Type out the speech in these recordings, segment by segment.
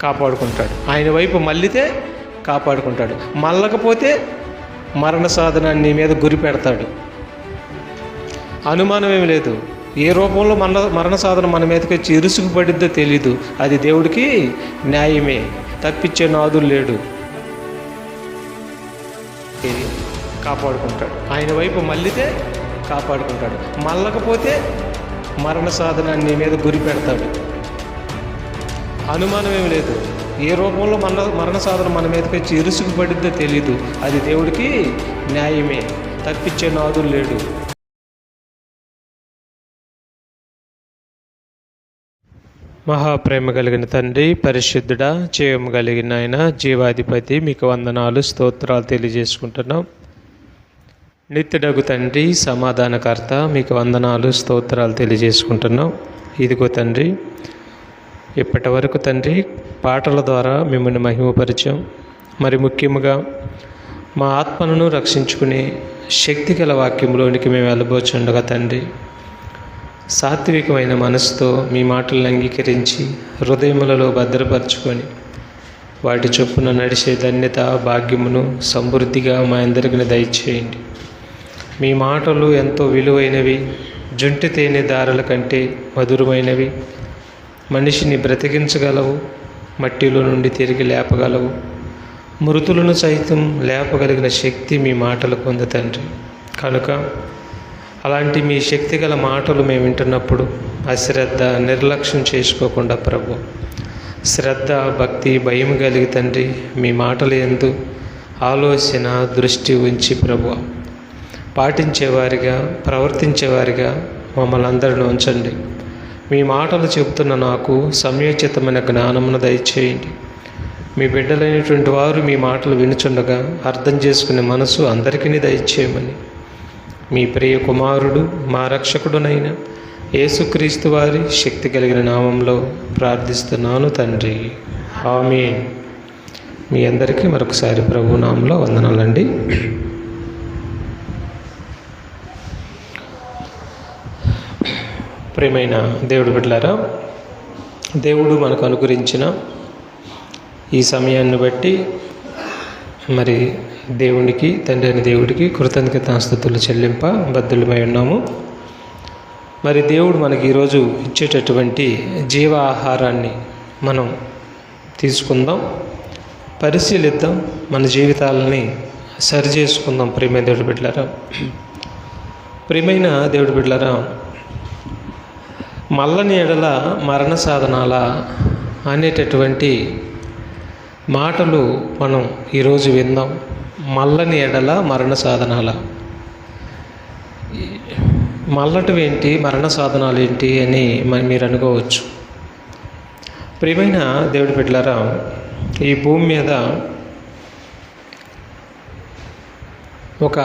కాపాడుకుంటాడు. ఆయన వైపు మళ్ళితే కాపాడుకుంటాడు. మళ్ళకపోతే మరణ సాధనాన్ని నీ మీద గురి పెడతాడు. అనుమానం ఏమి లేదు. ఏ రూపంలో మరణ సాధనం మన మీదకి వచ్చి ఇరుసుకుపడిద్దో తెలీదు. అది దేవుడికి న్యాయమే, తప్పించే నాదులు లేడు. కాపాడుకుంటాడు. ఆయన వైపు మళ్ళితే కాపాడుకుంటాడు. మళ్ళకపోతే మరణ సాధనాన్ని నీ మీద గురి పెడతాడు. అనుమానం ఏమి లేదు. ఏ రూపంలో మరణ సాధనం మన మీదకి వచ్చి ఇరుసుకుపడిద్దో తెలీదు. అది దేవుడికి న్యాయమే, తప్పించే నాదులు లేడు. మహాప్రేమ కలిగిన తండ్రి, పరిశుద్ధుడా, జయము కలిగిన ఆయన, జీవాధిపతి, మీకు వందనాలు, స్తోత్రాలు తెలియజేసుకుంటున్నాం. నిత్యుడగు తండ్రి, సమాధానకర్త, మీకు వందనాలు, స్తోత్రాలు తెలియజేసుకుంటున్నాం. ఇదిగో తండ్రి, ఇప్పటి వరకు తండ్రి పాటల ద్వారా మిమ్మల్ని మహిమపరిచాం. మరి ముఖ్యంగా మా ఆత్మను రక్షించుకునే శక్తి గల వాక్యంలోనికి మేము వెళ్ళబోచుండగా తండ్రి, సాత్వికమైన మనసుతో మీ మాటలను అంగీకరించి హృదయములలో భద్రపరచుకొని వాటి చొప్పున నడిచే ధన్యత, భాగ్యమును సమృద్ధిగా మా అందరికీ దయచేయండి. మీ మాటలు ఎంతో విలువైనవి, జుంటి తేనె దారుల కంటే మధురమైనవి, మనిషిని బ్రతికించగలవు, మట్టిలో నుండి తిరిగి లేపగలవు, మృతులను సైతం లేపగలిగిన శక్తి మీ మాటలకు ఉంది తండ్రి. కనుక అలాంటి మీ శక్తి గల మాటలు మేము వింటున్నప్పుడు అశ్రద్ధ, నిర్లక్ష్యం చేసుకోకుండా ప్రభు, శ్రద్ధ, భక్తి, భయం కలిగి తండ్రి మీ మాటలు యందు ఆలోచన, దృష్టి ఉంచి ప్రభు పాటించేవారిగా, ప్రవర్తించేవారిగా మమ్మల్ని అందరిని ఉంచండి. మీ మాటలు చెబుతున్న నాకు సమయోచితమైన జ్ఞానమును దయచేయండి. మీ బిడ్డలైనటువంటి వారు మీ మాటలు వినుచుండగా అర్థం చేసుకునే మనసు అందరికీ దయచేయమని మీ ప్రియ కుమారుడు, మా రక్షకుడునైన యేసుక్రీస్తు వారి శక్తి కలిగిన నామంలో ప్రార్థిస్తున్నాను తండ్రి, ఆమేన్. మీ అందరికీ మరొకసారి ప్రభు నామంలో వందనాలండి. ప్రియమైన దేవుడు బిడ్డలారా, దేవుడు మనకు అనుగ్రహించిన ఈ సమయాన్ని బట్టి మరి దేవునికి, తండ్రి అయిన దేవుడికి కృతజ్ఞతాస్తుతులు చెల్లింప బద్దులమై ఉన్నాము. మరి దేవుడు మనకి ఈరోజు ఇచ్చేటటువంటి జీవ ఆహారాన్ని మనం తీసుకుందాం, పరిశీలిద్దాం, మన జీవితాలని సరి చేసుకుందాం. ప్రియమైన దేవుడి బిడ్డలారా, ప్రియమైన దేవుడి బిడ్డలారా, మల్లని ఎడల మరణ సాధనాల అనేటటువంటి మాటలు మనం ఈరోజు విందాం. మల్లని ఎడల మరణ సాధనాల, మల్లటివి ఏంటి, మరణ సాధనాలు ఏంటి అని మీరు అనుకోవచ్చు. ప్రియమైన దేవుడి బిడ్డలారా, ఈ భూమి మీద ఒక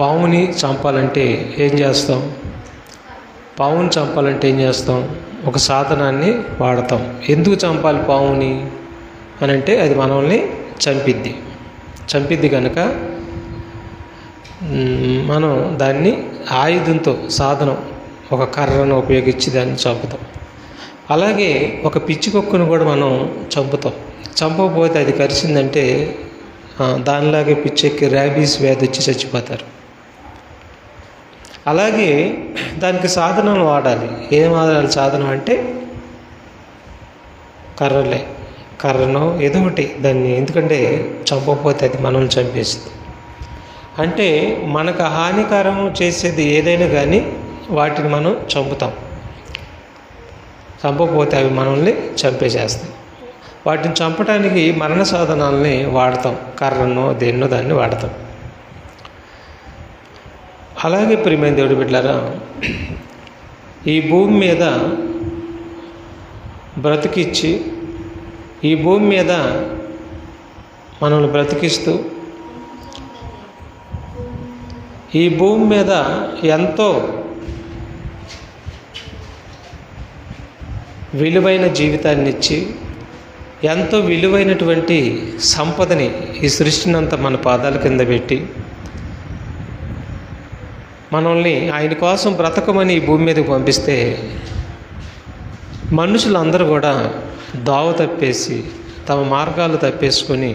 పాముని చంపాలంటే ఏం చేస్తాం? పావుని చంపాలంటే ఏం చేస్తాం? ఒక సాధనాన్ని వాడతాం. ఎందుకు చంపాలి పావుని అని అంటే అది మనల్ని చంపిద్ది కనుక మనం దాన్ని ఆయుధంతో, సాధనం, ఒక కర్రను ఉపయోగించి దాన్ని చంపుతాం. అలాగే ఒక పిచ్చి కుక్కను కూడా మనం చంపుతాం. చంపకపోతే అది కరిచిందంటే దానిలాగే పిచ్చెక్కి ర్యాబీస్ వ్యాధి వచ్చి చచ్చిపోతారు. అలాగే దానికి సాధనం వాడాలి. ఏం వాడాలి సాధనం అంటే కర్రనో ఏదో ఒకటి దాన్ని, ఎందుకంటే చంపకపోతే అది మనల్ని చంపేస్తుంది. అంటే మనకు హానికరం చేసేది ఏదైనా కానీ వాటిని మనం చంపుతాం. చంపకపోతే అవి మనల్ని చంపేసేస్తాయి. వాటిని చంపడానికి మరణ సాధనాలని వాడతాం. కర్రనో దేన్నో దాన్ని వాడతాం. అలాగే ప్రియమైన దేవుడి బిడ్డలారా, ఈ భూమి మీద బ్రతికిచ్చి, ఈ భూమి మీద మనల్ని బ్రతికిస్తూ, ఈ భూమి మీద ఎంతో విలువైన జీవితాన్ని ఇచ్చి, ఎంతో విలువైనటువంటి సంపదని ఈ సృష్టినంతా మన పాదాల కింద పెట్టి మనల్ని ఆయన కోసం బ్రతకమని ఈ భూమి మీదకి పంపిస్తే మనుషులందరూ కూడా దోవ తప్పేసి తమ మార్గాలు తప్పేసుకొని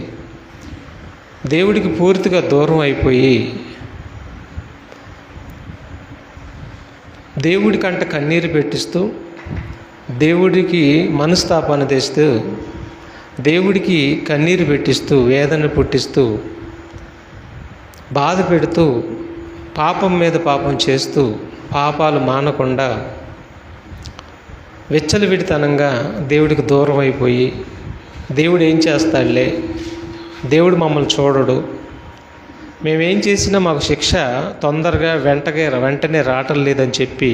దేవుడికి పూర్తిగా దూరం అయిపోయి దేవుడి కంట కన్నీరు పెట్టిస్తూ, దేవుడికి మనస్తాపాన్ని తెస్తూ, దేవుడికి కన్నీరు పెట్టిస్తూ, వేదన పుట్టిస్తూ, బాధ పెడుతూ, పాపం మీద పాపం చేస్తూ, పాపాలు మానకుండా విచ్చలవిడితనంగా దేవుడికి దూరం అయిపోయి, దేవుడు ఏం చేస్తాడులే, దేవుడు మమ్మల్ని చూడడు, మేమేం చేసినా మాకు శిక్ష తొందరగా వెంటనే రావటం లేదని చెప్పి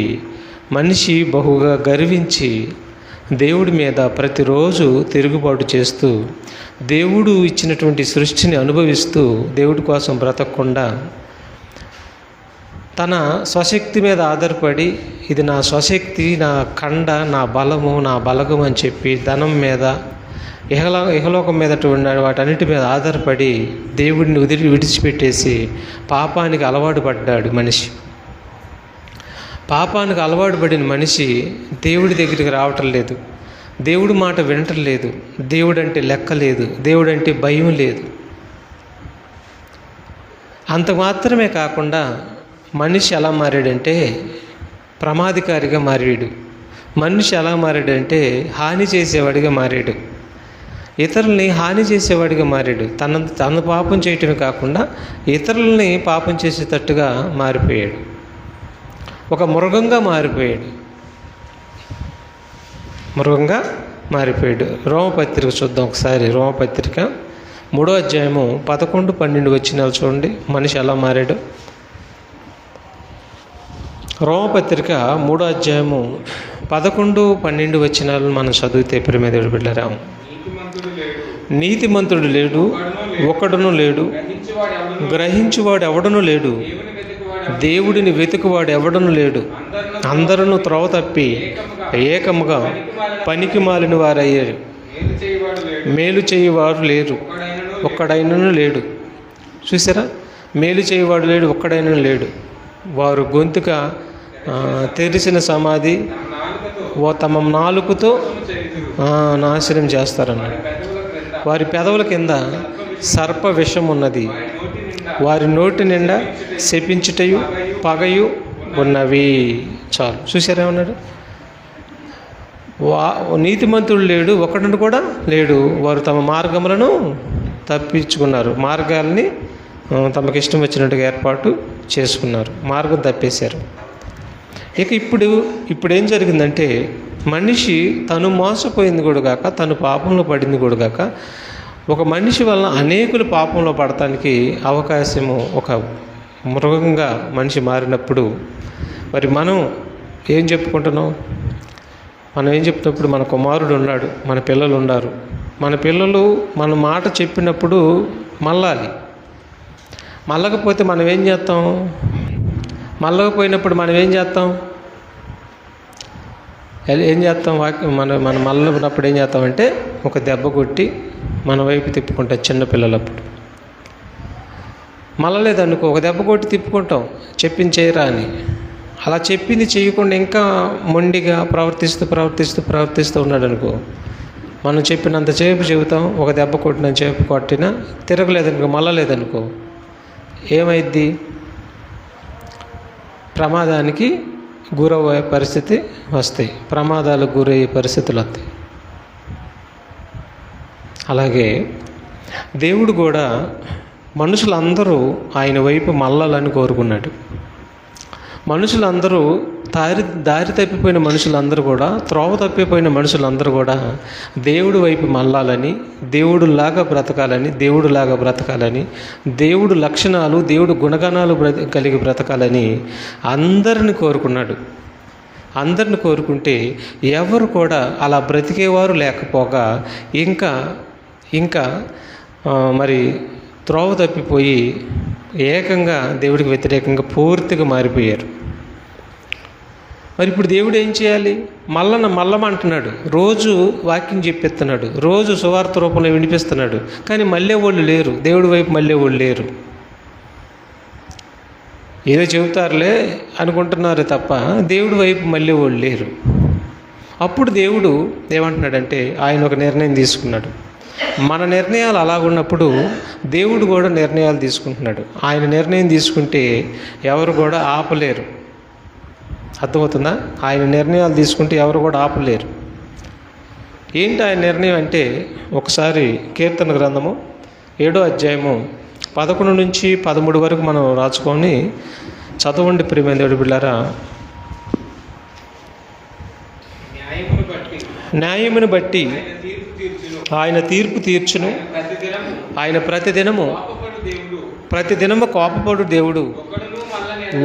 మనిషి బహుగా గర్వించి దేవుడి మీద ప్రతిరోజు తిరుగుబాటు చేస్తూ, దేవుడు ఇచ్చినటువంటి సృష్టిని అనుభవిస్తూ, దేవుడి కోసం బ్రతకకుండా తన స్వశక్తి మీద ఆధారపడి, ఇది నా స్వశక్తి, నా కండ, నా బలము, నా బలగం అని చెప్పి ధనం మీద, ఇహలోకం మీద వాటన్నిటి మీద ఆధారపడి దేవుడిని విడిచిపెట్టేసి పాపానికి అలవాటు పడ్డాడు మనిషి. పాపానికి అలవాటు పడిన మనిషి దేవుడి దగ్గరికి రావటం లేదు, దేవుడి మాట వినటం లేదు, దేవుడు అంటే లెక్క లేదు, దేవుడు అంటే భయం లేదు. అంత మాత్రమే కాకుండా మనిషి ఎలా మారాడంటే ప్రమాదకారిగా మారాడు. మనిషి ఎలా మారాడంటే హాని చేసేవాడిగా మారాడు, ఇతరుల్ని హాని చేసేవాడిగా మారాడు. తన పాపం చేయటమే కాకుండా ఇతరులని పాపం చేసేటట్టుగా మారిపోయాడు, ఒక మృగంగా మారిపోయాడు. రోమపత్రిక చూద్దాం ఒకసారి. రోమపత్రిక 3వ అధ్యాయము 11-12 వచనాలు చూడండి, మనిషి ఎలా మారాడు. రోమపత్రిక 3వ అధ్యాయము 11-12 వచనాలను మనం చదివితే ప్రియమైన బిడ్డలారా, నీతిమంతుడు లేడు, ఒక్కడును లేడు, గ్రహించువాడు ఎవడనూ లేడు, దేవుడిని వెతుకువాడు ఎవడనూ లేడు, అందరూ త్రోవ తప్పి ఏకముగా పనికి మాలిన వారయ్యారు, మేలు చేయువారు లేరు, ఒక్కడైనను లేడు. చూసారా, మేలు చేయువాడు లేడు, ఒక్కడైనను లేడు. వారు గొంతుక తెరిచిన సమాధి తమ నాలుకతో నాశనం చేస్తారన్నాడు. వారి పెదవుల కింద సర్ప విషం ఉన్నది, వారి నోటి నిండా శపించుటయు పగయు ఉన్నవి. చాలు. చూసారా ఏమన్నాడు? నీతిమంతుడు లేడు, ఒకడు కూడా లేడు. వారు తమ మార్గములను తప్పించుకున్నారు, మార్గాల్ని తమకు ఇష్టం వచ్చినట్టుగా ఏర్పాటు చేసుకున్నారు, మార్గం తప్పేశారు. ఇక ఇప్పుడు ఏం జరిగిందంటే, మనిషి తను మోసపోయింది కూడా కాక, తను పాపంలో పడింది కూడా కాక, ఒక మనిషి వలన అనేకులు పాపంలో పడటానికి అవకాశము, ఒక మృగంగా మనిషి మారినప్పుడు మరి మనం ఏం చెప్పుకుంటున్నాం? మనం ఏం చెప్తున్నప్పుడు మన కుమారుడు ఉన్నాడు, మన పిల్లలు ఉన్నారు. మన పిల్లలు మన మాట చెప్పినప్పుడు మళ్ళకపోతే మనం ఏం చేస్తాం? మళ్ళకపోయినప్పుడు మనం ఏం చేస్తాం? మన మళ్ళప్పుడు ఏం చేస్తామంటే ఒక దెబ్బ కొట్టి మన వైపు తిప్పుకుంటాం. చిన్నపిల్లలప్పుడు మళ్ళలేదనుకో, ఒక దెబ్బ కొట్టి తిప్పుకుంటాం, చెప్పింది చేయరా అని. అలా చెప్పింది చేయకుండా ఇంకా మొండిగా ప్రవర్తిస్తూ ఉన్నాడు అనుకో, మనం చెప్పినంతసేపు చెబుతాం, ఒక దెబ్బ కొట్టినంతసేపు కొట్టినా తిరగలేదనుకో, మళ్ళలేదనుకో, ఏమైద్ది? ప్రమాదానికి గురయ్యే పరిస్థితి వస్తాయి, ప్రమాదాలకు గురయ్యే పరిస్థితులు వస్తాయి. అలాగే దేవుడు కూడా మనుషులందరూ ఆయన వైపు మళ్ళాలని కోరుకున్నాడు. మనుషులందరూ దారి తప్పిపోయిన మనుషులందరూ కూడా, త్రోవ తప్పిపోయిన మనుషులందరూ కూడా దేవుడి వైపు మళ్ళాలని, దేవుడులాగా బ్రతకాలని, దేవుడు లక్షణాలు, దేవుడు గుణగణాలు కలిగి బ్రతకాలని అందరిని కోరుకున్నాడు. అందరిని కోరుకుంటే ఎవరు కూడా అలా బ్రతికేవారు లేకపోగా ఇంకా మరి త్రోవ తప్పిపోయి ఏకంగా దేవుడికి వ్యతిరేకంగా పూర్తిగా మారిపోయారు. మరి ఇప్పుడు దేవుడు ఏం చేయాలి? మళ్ళమంటున్నాడు, రోజు వాక్యం చెప్పిస్తున్నాడు, రోజు సువార్త రూపంలో వినిపిస్తున్నాడు. కానీ మళ్ళీ వాళ్ళు లేరు, దేవుడి వైపు మళ్ళీ వాళ్ళు లేరు. ఏదో చెబుతారులే అనుకుంటున్నారు తప్ప దేవుడి వైపు మళ్ళీ వాళ్ళు లేరు. అప్పుడు దేవుడు ఏమంటున్నాడంటే ఆయన ఒక నిర్ణయం తీసుకున్నాడు. మన నిర్ణయాలు అలాగున్నప్పుడు దేవుడు కూడా నిర్ణయాలు తీసుకుంటున్నాడు. ఆయన నిర్ణయం తీసుకుంటే ఎవరు కూడా ఆపలేరు. అర్థమవుతుందా? ఆయన నిర్ణయాలు తీసుకుంటే ఎవరు కూడా ఆపలేరు. ఏంటి ఆయన నిర్ణయం అంటే, ఒకసారి కీర్తన గ్రంథము 7వ అధ్యాయము 11 నుంచి 13 వరకు మనం రాసుకొని చదవండి ప్రియమైన దేవుడి బిడ్డలారా. న్యాయమును బట్టి ఆయన తీర్పు తీర్చును. ఆయన ప్రతిదినము కోపపడు దేవుడు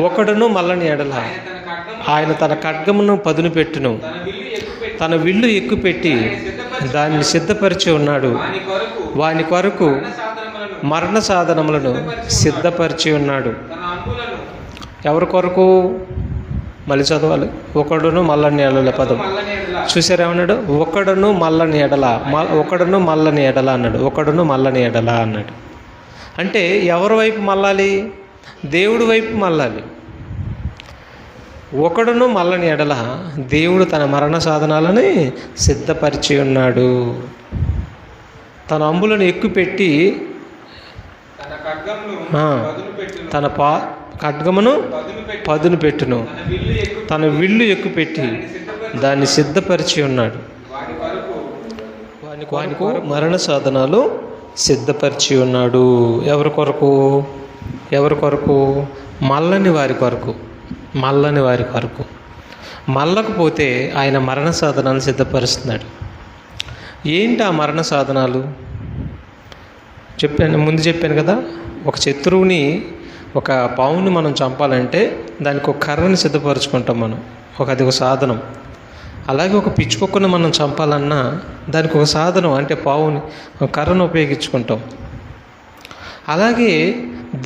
ఒకడును మల్లని ఎడల. ఆయన తన ఖడ్గమును పదును పెట్టును, తన విల్లు ఎక్కుపెట్టి దాన్ని సిద్ధపరిచి ఉన్నాడు. వాని కొరకు మరణ సాధనములను సిద్ధపరిచి ఉన్నాడు. ఎవరి కొరకు? మళ్ళీ చదవాలి. ఒకడును మల్లని ఎడల పదం చూసారేమన్నాడు? ఒకడును మల్లని ఎడల, ఒకడును మల్లని ఎడల అన్నాడు. ఒకడును మల్లని ఎడల అన్నాడు. అంటే ఎవరి వైపు మళ్ళాలి? దేవుడి వైపు మళ్ళాలి. ఒకడును మల్లని ఎడల దేవుడు తన మరణ సాధనాలని సిద్ధపరిచి ఉన్నాడు. తన అంబులను ఎక్కుపెట్టి తన ఖడ్గమును పదును పెట్టును, తన విల్లు ఎక్కుపెట్టి దాన్ని సిద్ధపరిచి ఉన్నాడు. వానికి మరణ సాధనాలు సిద్ధపరిచి ఉన్నాడు. ఎవరి కొరకు? ఎవరి కొరకు? మల్లని వారి కొరకు. మల్లని వారి కొరకు. మల్లకపోతే ఆయన మరణ సాధనాలు సిద్ధపరుస్తున్నాడు. ఏంటి ఆ మరణ సాధనాలు? ముందు చెప్పాను కదా. ఒక శత్రువుని, ఒక పావుని మనం చంపాలంటే దానికి ఒక కర్రని సిద్ధపరచుకుంటాం మనం. అది ఒక సాధనం. అలాగే ఒక పిచ్చుకొక్కను మనం చంపాలన్నా దానికి ఒక సాధనం, అంటే పావుని, కర్రను ఉపయోగించుకుంటాం. అలాగే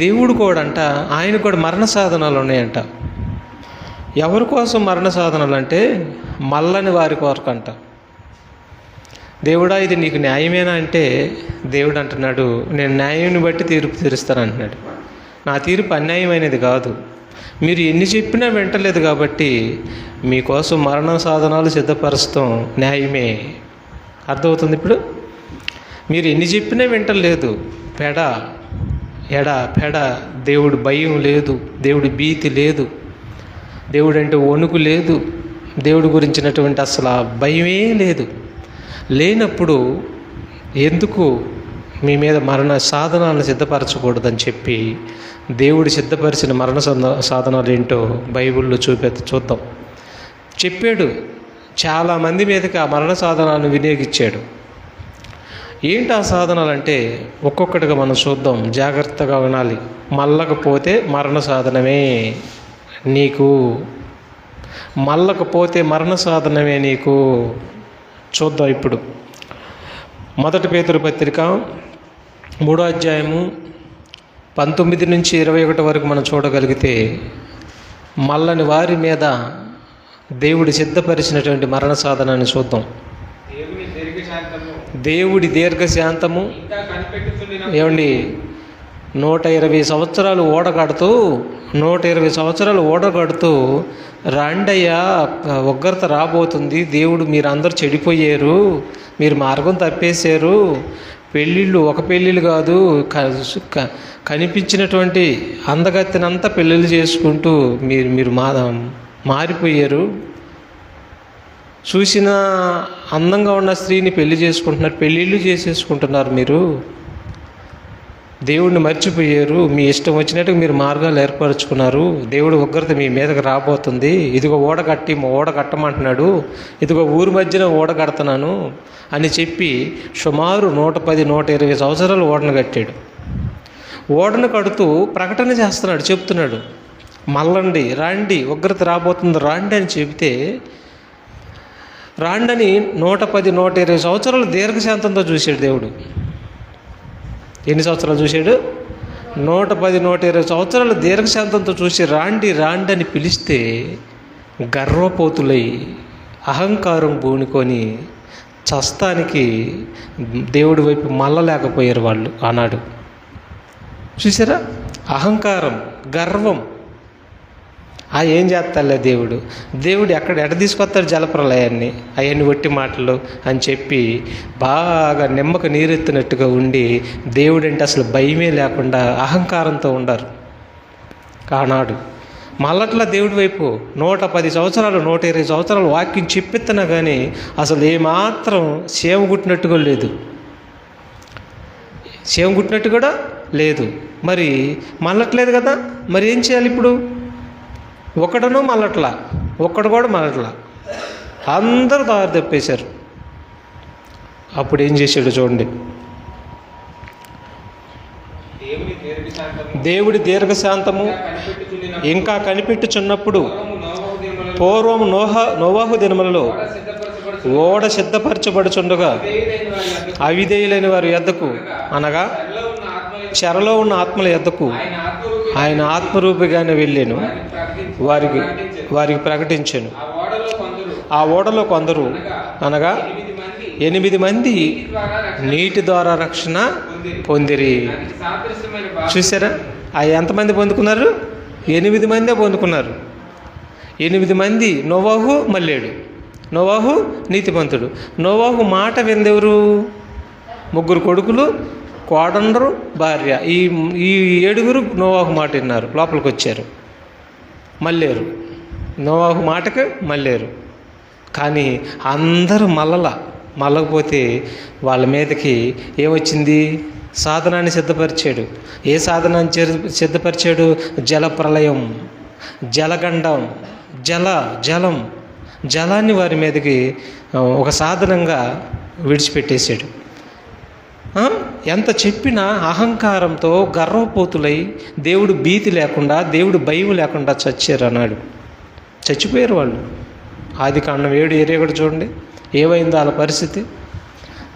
దేవుడు కూడా అంట, ఆయన కూడా మరణ సాధనాలు ఉన్నాయంట. ఎవరి కోసం మరణ సాధనాలు అంటే మల్లని వారి కొరకు అంట. దేవుడా ఇది నీకు న్యాయమేనా అంటే దేవుడు అంటున్నాడు, నేను న్యాయాన్ని బట్టి తీర్పు తీరుస్తాను అంటున్నాడు. నా తీర్పు అన్యాయమైనది కాదు. మీరు ఎన్ని చెప్పినా వింటలేదు కాబట్టి మీకోసం మరణ సాధనాలు సిద్ధపరుస్తాం న్యాయమే. అర్థమవుతుంది ఇప్పుడు? మీరు ఎన్ని చెప్పినా వింటలేదు. పెడ దేవుడు భయం లేదు, దేవుడి భీతి లేదు, దేవుడు అంటే వణుకు లేదు, దేవుడి గురించినటువంటి అసలు భయమే లేదు. లేనప్పుడు ఎందుకు మీ మీద మరణ సాధనాలను సిద్ధపరచకూడదని చెప్పి దేవుడు సిద్ధపరిచిన మరణ సాధనాలు ఏంటో బైబిల్లో చూద్దాం. చెప్పాడు. చాలామంది మీదకి ఆ మరణ సాధనాలను వినియోగించాడు. ఏంటి ఆ సాధనాలు అంటే ఒక్కొక్కటిగా మనం చూద్దాం, జాగ్రత్తగా వినాలి. మల్లకపోతే మరణ సాధనమే నీకు, మల్లకపోతే మరణ సాధనమే నీకు. చూద్దాం ఇప్పుడు. 1 పేతురు పత్రిక 3వ అధ్యాయము 19 నుంచి 21 వరకు మనం చూడగలిగితే మల్లని వారి మీద దేవుడు సిద్ధపరిచినటువంటి మరణ సాధనాన్ని చూద్దాం. దేవుడి దీర్ఘశాంతము. ఏమండి, 120 సంవత్సరాలు ఓడగడుతూ రాండయ్యా, ఉగ్రత రాబోతుంది, దేవుడు మీరు అందరూ చెడిపోయారు, మీరు మార్గం తప్పేశారు, ఒక పెళ్ళిళ్ళు కాదు, కనిపించినటువంటి అందగత్తెనంతా పెళ్ళిళ్ళు చేసుకుంటూ మీరు మారిపోయారు, చూసిన అందంగా ఉన్న స్త్రీని పెళ్ళిళ్ళు చేసేసుకుంటున్నారు, మీరు దేవుడిని మర్చిపోయారు, మీ ఇష్టం వచ్చినట్టుగా మీరు మార్గాలు ఏర్పరచుకున్నారు, దేవుడు ఉగ్రత మీ మీదకి రాబోతుంది, ఇదిగో ఓడ కట్టమంటున్నాడు, ఇదిగో ఊరి మధ్యన ఓడ కడుతున్నాను అని చెప్పి సుమారు 110-120 సంవత్సరాలు ఓడను కట్టాడు. ఓడను కడుతూ ప్రకటన చేస్తున్నాడు, చెప్తున్నాడు, మల్లండి, రాండి, ఉగ్రత రాబోతుంది, రాండి అని చెబితే రాండని 110-120 సంవత్సరాలు దీర్ఘశాంతంతో చూశాడు దేవుడు. ఎన్ని సంవత్సరాలు చూశాడు? 110-120 సంవత్సరాలు దీర్ఘశాంతంతో చూసి రాండి అని పిలిస్తే గర్వపోతులై అహంకారం పూనుకొని చస్తానికి దేవుడి వైపు మళ్ళలేకపోయారు వాళ్ళు ఆనాడు. చూసారా? అహంకారం, గర్వం. ఏం చేస్తాలే దేవుడు ఎట తీసుకొస్తాడు జలప్రలయాన్ని, అవన్నీ ఒట్టి మాటలు అని చెప్పి బాగా నిమ్మకు నీరెత్తినట్టుగా ఉండి దేవుడంటే అసలు భయమే లేకుండా అహంకారంతో ఉండరు ఆనాడు. మళ్ళట్లా దేవుడి వైపు 110 సంవత్సరాలు 120 సంవత్సరాలు వాక్యం చెప్పిస్తున్నా కానీ అసలు ఏమాత్రం సేవ గుట్టినట్టుగా లేదు, సేవ గుట్టినట్టు కూడా లేదు. మరి మళ్ళట్లేదు కదా, మరి ఏం చేయాలి ఇప్పుడు? ఒకడను మళ్ళట్లా, ఒక్కడు కూడా మళ్ళట్లా, అందరూ దారి తప్పేశారు. అప్పుడు ఏం చేశాడు చూడండి, దేవుడి దీర్ఘశాంతము ఇంకా కనిపెట్టుచున్నప్పుడు పూర్వము నోవాహు దినములలో ఓడ సిద్ధపరచబడుచుండగా అవిధేయులైన వారి యొద్దకు, అనగా చెరలో ఉన్న ఆత్మల యొద్దకు ఆయన ఆత్మరూపిగానే వెళ్ళాను, వారికి ప్రకటించాను. ఆ ఓడలో కొందరు, అనగా 8 మంది నీటి ద్వారా రక్షణ పొందిరి. చూసారా, ఎంతమంది పొందుకున్నారు? 8 మందే పొందుకున్నారు. 8 మంది. నోవాహు మళ్ళేడు, నోవాహు నీతిమంతుడు. నోవాహు మాట విందెవరు? 3 కొడుకులు, కోడండ్రు, భార్య. ఈ 7 నోవాహు మాట విన్నారు, లోపలికి వచ్చారు, మళ్ళేరు. నోవాహు మాటకు మళ్ళేరు. కానీ అందరూ మళ్ళకపోతే వాళ్ళ మీదకి ఏమొచ్చింది? సాధనాన్ని సిద్ధపరిచాడు. ఏ సాధనాన్ని సిద్ధపరిచాడు? జలప్రలయం, జలగండం, జలాన్ని వారి మీదకి ఒక సాధనంగా విడిచిపెట్టేశాడు. ఎంత చెప్పినా అహంకారంతో గర్వపోతులై దేవుడు భీతి లేకుండా, దేవుడు భయం లేకుండా చచ్చారు అన్నాడు. చచ్చిపోయారు వాళ్ళు. ఆదికాండం 7:21 చూడండి, ఏమైందో వాళ్ళ పరిస్థితి.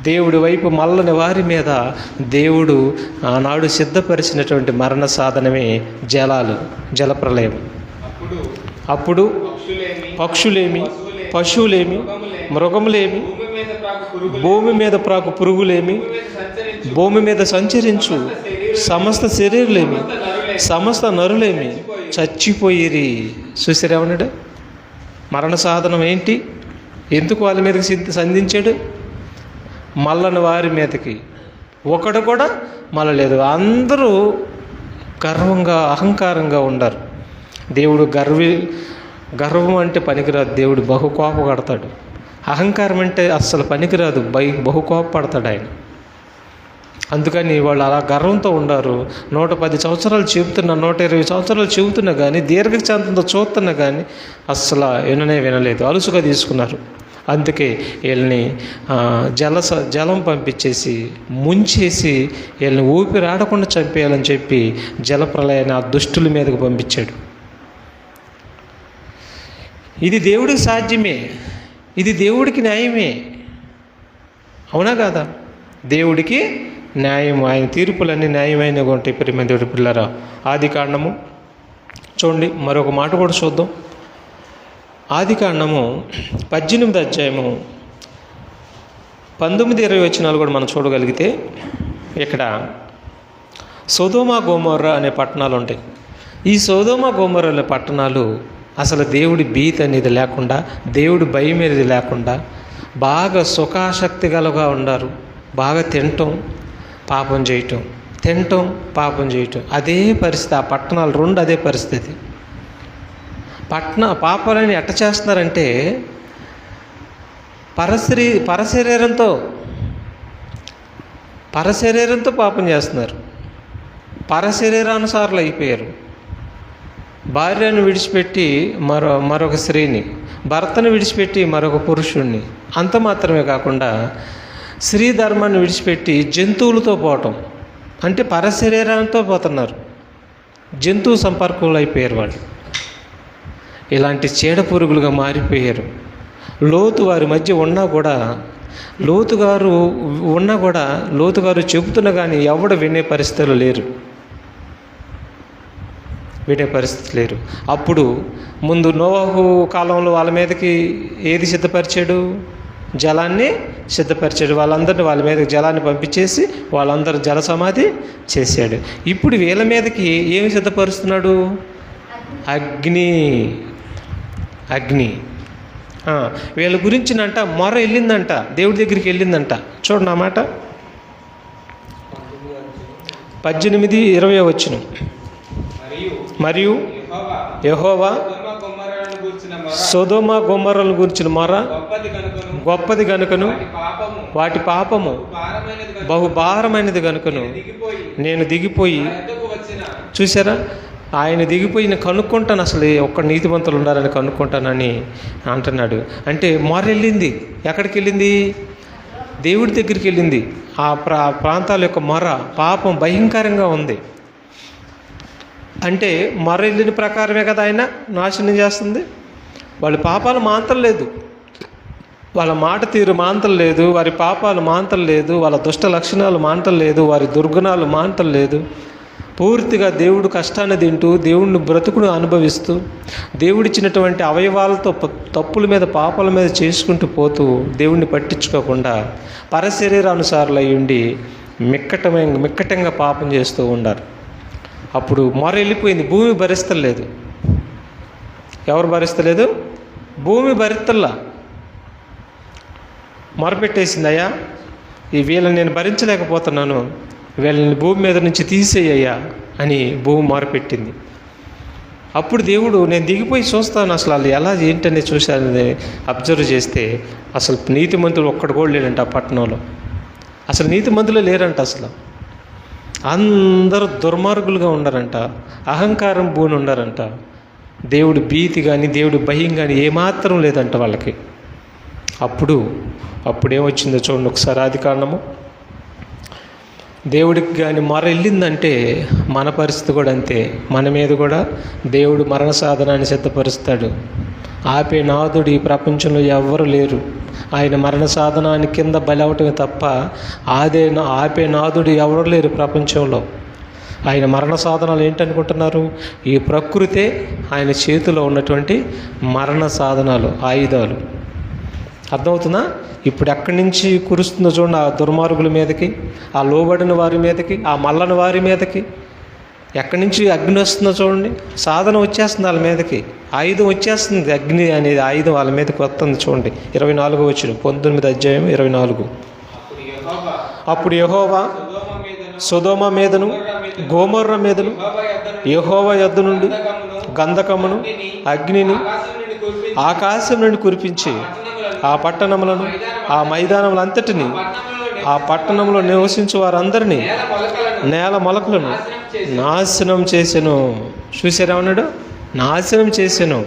దేవుడి వైపు మళ్ళని వారి మీద దేవుడు ఆనాడు సిద్ధపరిచినటువంటి మరణ సాధనమే జలప్రలయం. అప్పుడు పక్షులేమి, పశువులేమి, మృగములేమి, భూమి మీద ప్రాకు పురుగులేమి, భూమి మీద సంచరించు సమస్త శరీరులేమి, సమస్త నరులేమి చచ్చిపోయిరి. చూసారేమన్నాడు? మరణ సాధనం ఏంటి? ఎందుకు వాళ్ళ మీదకి సంధించాడు? మళ్ళని వారి మీదకి. ఒకడు కూడా మళ్ళలేదు. అందరూ గర్వంగా, అహంకారంగా ఉండరు. దేవుడు గర్వం అంటే పనికిరాదు. దేవుడు బహు కోపపడతాడు. అహంకారం అంటే అస్సలు పనికిరాదు. బహు కోపపడతాడు ఆయన. అందుకని వాళ్ళు అలా గర్వంతో ఉండారు. 110 సంవత్సరాలు చెబుతున్నా, 120 సంవత్సరాలు చెబుతున్నా కానీ, దీర్ఘశాంతంతో చూస్తున్నా కానీ అస్సలు వినలేదు. అలుసుగా తీసుకున్నారు. అందుకే వీళ్ళని జలం పంపించేసి ముంచేసి వీళ్ళని ఊపిరాడకుండా చంపేయాలని చెప్పి జలప్రలయాన్ని ఆ దుష్టుల మీదకు పంపించాడు. ఇది దేవుడికి సాధ్యమే, ఇది దేవుడికి న్యాయమే. అవునా కాదా? దేవుడికి న్యాయం, ఆయన తీర్పులన్నీ న్యాయమైనవి ఉంటాయి. ప్రియమైన దేవుడి పిల్లరా, ఆదికాండము చూడండి, మరొక మాట కూడా చూద్దాం. ఆదికాండము 18 అధ్యాయము 19-20 వచనాలు కూడా మనం చూడగలిగితే, ఇక్కడ సొదొమ గొమొర్రా అనే పట్టణాలు ఉంటాయి. ఈ సొదొమ గొమొర్రా అనే పట్టణాలు అసలు దేవుడి భీతి అనేది లేకుండా, దేవుడి భయం అనేది లేకుండా బాగా సుఖాసక్తి గలగా ఉన్నారు. బాగా తినటం, పాపం చేయటం, తినటం, పాపం చేయటం. అదే పరిస్థితి. ఆ పట్టణాలు 2 అదే పరిస్థితి. పాపాలని ఎట్ట చేస్తున్నారంటే పరశరీరంతో పాపం చేస్తున్నారు. పరశరీరానుసారులు అయిపోయారు. భార్యను విడిచిపెట్టి మరొక స్త్రీని, భర్తను విడిచిపెట్టి మరొక పురుషుణ్ణి. అంత మాత్రమే కాకుండా స్త్రీ ధర్మాన్ని విడిచిపెట్టి జంతువులతో పోవటం, అంటే పరశరీరంతో పోతున్నారు. జంతువు సంపర్కంలో అయిపోయారు వాళ్ళు. ఇలాంటి చీడ పురుగులుగా మారిపోయారు. లోతు వారి మధ్య ఉన్నా కూడా, లోతు గారు చెబుతున్నా కానీ ఎవడు వినే పరిస్థితులు లేరు. అప్పుడు ముందు నోవాహు కాలంలో వాళ్ళ మీదకి ఏది సిద్ధపరిచాడు? జలాన్ని సిద్ధపరిచాడు. వాళ్ళందరినీ వాళ్ళ మీదకి జలాన్ని పంపించేసి వాళ్ళందరూ జల సమాధి చేశాడు. ఇప్పుడు వీళ్ళ మీదకి ఏమి సిద్ధపరుస్తున్నాడు? అగ్ని అగ్ని. వీళ్ళ గురించినంట మొర వెళ్ళిందంట, దేవుడి దగ్గరికి వెళ్ళిందంట. చూడండి ఆ మాట 18-20 వచనం. మరియు యెహోవా సొదొమ గొమొర్రాలను గూర్చిన మొర గొప్పది గనుకను వాటి పాపము బహుభారమైనది గనుకను నేను దిగిపోయి. చూసారా, ఆయన దిగిపోయి నేను కనుక్కుంటాను, అసలు ఒక్క నీతిమంతులు ఉండాలని కనుక్కుంటానని అంటున్నాడు. అంటే మొర వెళ్ళింది. ఎక్కడికి వెళ్ళింది? దేవుడి దగ్గరికి వెళ్ళింది. ఆ ప్రాంతాల యొక్క మొర పాపం భయంకరంగా ఉంది. అంటే మొర వెళ్ళిన ప్రకారమే కదా ఆయన నాశనం చేస్తుంది. వాళ్ళ పాపాలు మాంతలేదు, వాళ్ళ మాట తీరు మాంతలేదు, వారి పాపాలు మాంతలేదు, వాళ్ళ దుష్ట లక్షణాలు మాంతలేదు, వారి దుర్గుణాలు మాంతలేదు. పూర్తిగా దేవుడు కష్టాన్ని తింటూ, దేవుడిని బ్రతుకును అనుభవిస్తూ, దేవుడిచ్చినటువంటి అవయవాలతో తప్పుల మీద పాపాల మీద చేసుకుంటూ పోతూ, దేవుణ్ణి పట్టించుకోకుండా పరశరీరానుసారులు అయి ఉండి మిక్కటంగా పాపం చేస్తూ ఉన్నారు. అప్పుడు మొర వెళ్ళిపోయింది. భూమి భరిస్తలేదు. ఎవరు భరిస్తలేదు? భూమి భరిస్తల్లా. మొరపెట్టేసింది, అయ్యా ఈ వీళ్ళని నేను భరించలేకపోతున్నాను, వీళ్ళని భూమి మీద నుంచి తీసేయ్యా అని భూమి మొరపెట్టింది. అప్పుడు దేవుడు నేను దిగిపోయి చూస్తాను, అసలు వాళ్ళు ఎలా ఏంటనే చూశానని అబ్జర్వ్ చేస్తే అసలు నీతిమంతులు ఒక్కడు కూడా లేడంట ఆ పట్టణంలో. అసలు నీతిమంతులే లేరంట. అసలు అందరూ దుర్మార్గులుగా ఉన్నారంట, అహంకారం భూని ఉన్నారంట. దేవుడి భీతి కానీ దేవుడి భయం కానీ ఏమాత్రం లేదంట వాళ్ళకి. అప్పుడేమొచ్చిందో చూడండి ఒకసారి. ఆదికాండము. దేవుడికి కానీ మొర వెళ్ళిందంటే మన పరిస్థితి కూడా అంతే. మన మీద కూడా దేవుడు మరణ సాధనాన్ని సిద్ధపరుస్తాడు. ఆపే నాథుడు ఈ ప్రపంచంలో ఎవ్వరు లేరు. ఆయన మరణ సాధనాన్ని కింద బలి అవటమే తప్ప ఆపే నాథుడు ఎవరు లేరు ప్రపంచంలో. ఆయన మరణ సాధనాలు ఏంటనుకుంటున్నారు? ఈ ప్రకృతే ఆయన చేతిలో ఉన్నటువంటి మరణ సాధనాలు, ఆయుధాలు. అర్థమవుతుందా? ఇప్పుడు ఎక్కడి నుంచి కురుస్తుందో చూడండి, ఆ దుర్మార్గుల మీదకి, ఆ లోబడిన వారి మీదకి, ఆ మల్లని వారి మీదకి ఎక్కడి నుంచి అగ్ని వస్తుందో చూడండి. సాధన వచ్చేస్తుంది వాళ్ళ మీదకి, ఆయుధం వచ్చేస్తుంది. అగ్ని అనేది ఆయుధం వాళ్ళ మీదకి వస్తుంది. చూడండి 24 వచనం, 19 అధ్యాయం 24. అప్పుడు యెహోవా సొదొమ మీదను గొమొర్రా మీదను యెహోవా యొద్ద నుండి గంధకమును అగ్నిని ఆకాశం నుండి కురిపించి ఆ పట్టణములను ఆ మైదానములంతటిని ఆ పట్టణంలో నివసించు వారందరినీ నేల మొలకలను నాశనం చేసెను. చూసారేమన్నాడు? నాశనం చేసెను.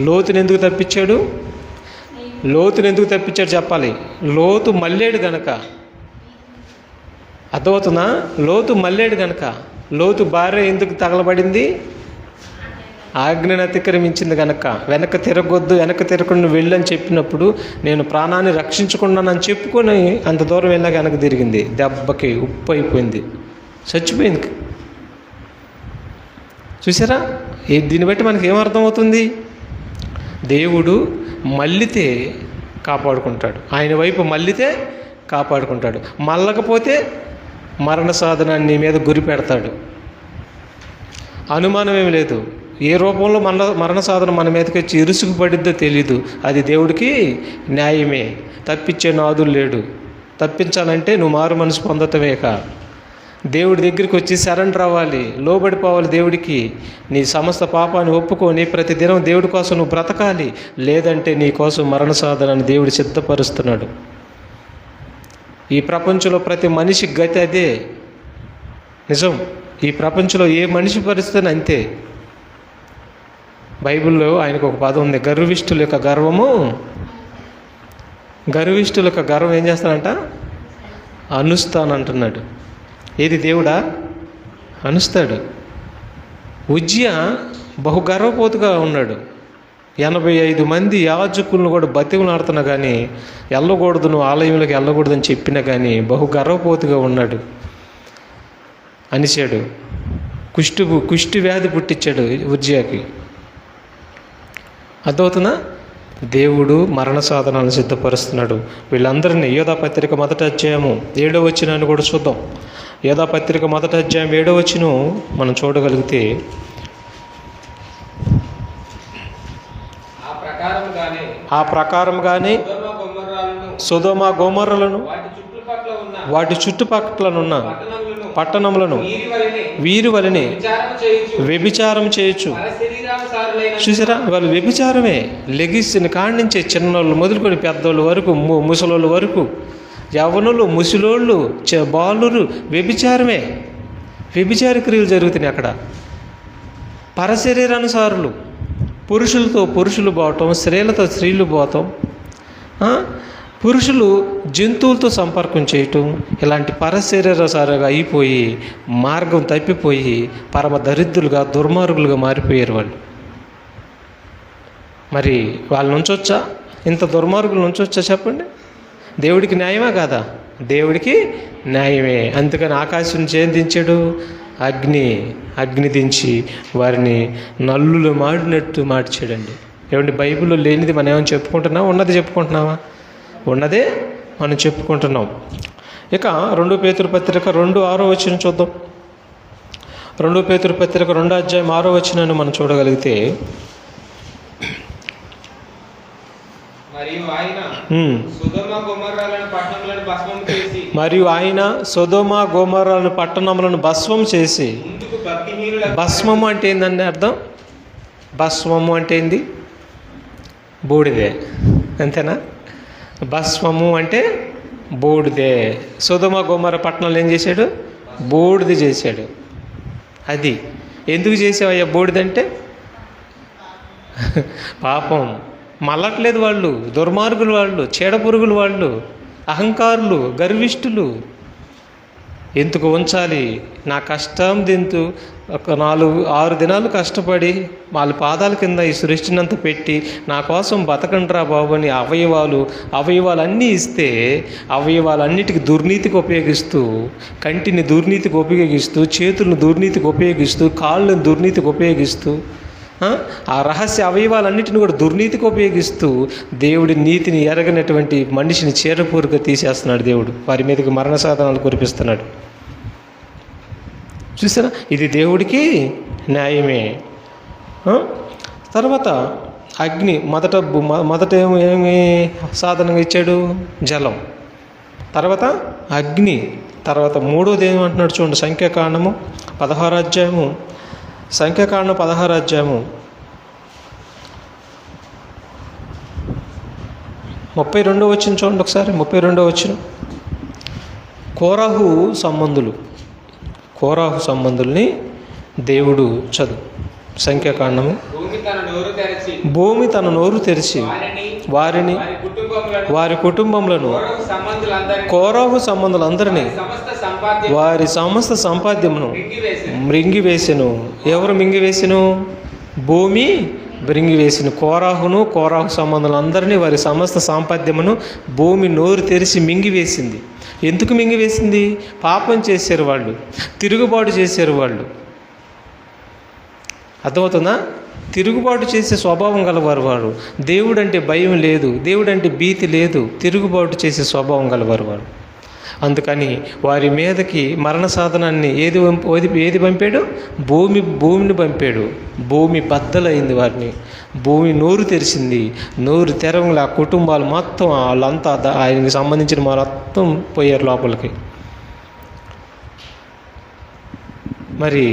లోతుని ఎందుకు తప్పించాడు? చెప్పాలి. లోతు మళ్ళేడు గనక. అర్థమవుతుందా? లోతు మళ్ళేడు గనక. లోతు భార్య ఎందుకు తగలబడింది? ఆజ్ఞను అతిక్రమించింది కనుక. వెనక తిరగొద్దు, వెనక తిరగకుండా వెళ్ళని చెప్పినప్పుడు నేను ప్రాణాన్ని రక్షించుకున్నానని చెప్పుకొని అంత దూరం వెళ్ళాక వెనక తిరిగింది. దెబ్బకి ఉప్పు అయిపోయింది, చచ్చిపోయింది. చూసారా? దీన్ని బట్టి మనకి ఏమర్థమవుతుంది? దేవుడు మళ్ళితే కాపాడుకుంటాడు, ఆయన వైపు మళ్ళితే కాపాడుకుంటాడు. మళ్ళకపోతే మరణ సాధనాన్ని నీ మీద గురి పెడతాడు. అనుమానం ఏమి లేదు. ఏ రూపంలో మరణ సాధన మన మీదకి వచ్చి ఇరుసుకు పడిద్దో తెలీదు. అది దేవుడికి న్యాయమే. తప్పించే నాదుడు లేడు. తప్పించాలంటే నువ్వు మారు మనసు పొందటమేక దేవుడి దగ్గరికి వచ్చి సరెండర్ అవ్వాలి, లోబడిపోవాలి దేవుడికి. నీ సమస్త పాపాన్ని ఒప్పుకొని ప్రతిదినం దేవుడి కోసం నువ్వు బ్రతకాలి. లేదంటే నీ కోసం మరణ సాధనాన్ని దేవుడు సిద్ధపరుస్తున్నాడు. ఈ ప్రపంచంలో ప్రతి మనిషి గతి అదే. నిజం. ఈ ప్రపంచంలో ఏ మనిషి పరిస్థితి అంతే. బైబిల్లో ఆయనకు ఒక పదం ఉంది, గర్విష్ఠుల యొక్క గర్వము. గర్విష్ఠుల యొక్క గర్వం ఏం చేస్తానంట? అనుస్తానంటున్నాడు. ఏది? దేవుడా అనుస్తాడు. ఉజ్జియా బహు గర్వపోతుగా ఉన్నాడు. 85 మంది యాజకులను కూడా బతిమలాడుతున్నా కానీ వెళ్ళకూడదు, నువ్వు ఆలయంలోకి వెళ్ళకూడదని చెప్పినా కానీ బహు గర్వపోతుగా ఉన్నాడు. అనిచాడు. కుష్టి వ్యాధి పుట్టించాడు ఉజ్జియాకి. అర్థమవుతుందా? దేవుడు మరణ సాధనాలను సిద్ధపరుస్తున్నాడు వీళ్ళందరినీ. యోధాపత్రిక 1వ అధ్యాయము 7వ వచనాన్ని కూడా చూద్దాం. యోధాపత్రిక 1వ అధ్యాయం 7వ వచనం మనం చూడగలిగితే, ఆ ప్రకారంగానే సొదొమ గొమొర్రాలను వాటి చుట్టుపక్కలనున్న పట్టణములను వీరి వలనే వ్యభిచారం చేయొచ్చు. చూసారా, వాళ్ళు వ్యభిచారమే. లెగిసిన కాడి నుంచే చిన్నోళ్ళు మొదలుకొని పెద్దోళ్ళు వరకు, ముసలోళ్ళ వరకు, యవ్వనులు, ముసలోళ్ళు, బాలురు, వ్యభిచారమే. వ్యభిచార క్రియలు జరుగుతున్నాయి అక్కడ. పరశరీరానుసారులు, పురుషులతో పురుషులు పోవటం, స్త్రీలతో స్త్రీలు పోవటం, పురుషులు జంతువులతో సంపర్కం చేయటం, ఇలాంటి పరశరీరసారుగా అయిపోయి మార్గం తప్పిపోయి పరమ దరిద్రులుగా, దుర్మార్గులుగా మారిపోయారు వాళ్ళు. మరి వాళ్ళు ఉంచొచ్చా? ఇంత దుర్మార్గులు ఉంచొచ్చా చెప్పండి? దేవుడికి న్యాయమా కాదా? దేవుడికి న్యాయమే. అందుకని ఆకాశం నుంచి ఏం దించాడు? అగ్ని దించి వారిని నల్లులు మాడినట్టు మార్చాడండి. ఏమండి, బైబిల్లో లేనిది మనం ఏమైనా చెప్పుకుంటున్నావా? ఉన్నది చెప్పుకుంటున్నావా? ఉన్నదే మనం చెప్పుకుంటున్నాం. ఇక 2 పేతురు పత్రిక 2:6 చూద్దాం. 2 పేతురు పత్రిక 2:6 మనం చూడగలిగితే, మరియు ఆయన సొదొమ గొమొర్రాలను పట్టణములను భస్మం చేసి, భస్మము అంటే ఏందండి అర్థం? భస్మము అంటే ఏంది? బూడిదే, అంతేనా? భస్మము అంటే బూడిదే. సొదొమ గొమొర్రా పట్టణాలు ఏం చేశాడు? బూడిద చేశాడు. అది ఎందుకు చేసావయ్యా బూడిదంటే? పాపం మళ్ళట్లేదు వాళ్ళు, దుర్మార్గులు వాళ్ళు, చీడపురుగులు వాళ్ళు, అహంకారులు, గర్విష్ఠులు. ఎందుకు ఉంచాలి? నా కష్టం దింతు ఒక 4-6 దినాలు కష్టపడి వాళ్ళ పాదాల కింద ఈ సృష్టినంతా పెట్టి నా కోసం బతకండ్రా బాబు అని అవయవాలన్నీ ఇస్తే, అవయవాలన్నిటికీ దుర్నీతికి ఉపయోగిస్తూ, కంటిని దుర్నీతికి ఉపయోగిస్తూ, చేతులను దుర్నీతికి ఉపయోగిస్తూ, కాళ్ళను దుర్నీతికి ఉపయోగిస్తూ, ఆ రహస్య అవయవాలన్నిటిని కూడా దుర్నీతికి ఉపయోగిస్తూ దేవుడి నీతిని ఎరగనటువంటి మనిషిని చీడపూరుగా తీసేస్తున్నాడు దేవుడు. వారి మీదకి మరణ సాధనాలు కురిపిస్తున్నాడు. చూసారా, ఇది దేవుడికి న్యాయమే. తర్వాత అగ్ని మొదట ఏమి సాధనంగా ఇచ్చాడు? జలం. తర్వాత అగ్ని. తర్వాత 3వది ఏమంటున్నాడు చూడండి, సంఖ్యాకాండము 16వ అధ్యాయము. సంఖ్యాకాండం 16వ అధ్యాయము 32వ చూడండి ఒకసారి. 32వ కోరాహు సంబంధుల్ని దేవుడు చదువు. సంఖ్యాకాండము, భూమి తన నోరు తెరిచి వారిని, వారి కుటుంబములను, కోరాహు సంబంధులందరినీ, వారి సమస్త సంపాద్యమును మృంగివేసెను. ఎవరు మింగివేసెను? భూమి మృంగివేసెను. కోరాహు సంబంధులందరినీ, వారి సమస్త సంపాద్యమును భూమి నోరు తెరిచి మింగివేసింది. ఎందుకు మింగివేసింది? పాపం చేశారు వాళ్ళు, తిరుగుబాటు చేశారు వాళ్ళు. అర్థమవుతుందా? తిరుగుబాటు చేసే స్వభావం గలవారు వారు. దేవుడంటే భయం లేదు, దేవుడంటే భీతి లేదు, తిరుగుబాటు చేసే స్వభావం గలవారు వారు. అందుకని వారి మీదకి మరణ సాధనాన్ని ఏది పంపాడు? భూమిని పంపాడు. భూమి బద్దలైంది వారిని. భూమి నోరు తెరిచింది. నోరు తెరవల ఆ కుటుంబాలు మొత్తం, వాళ్ళంతా ఆయనకి సంబంధించిన మొత్తం పోయారు లోపలికి. మరి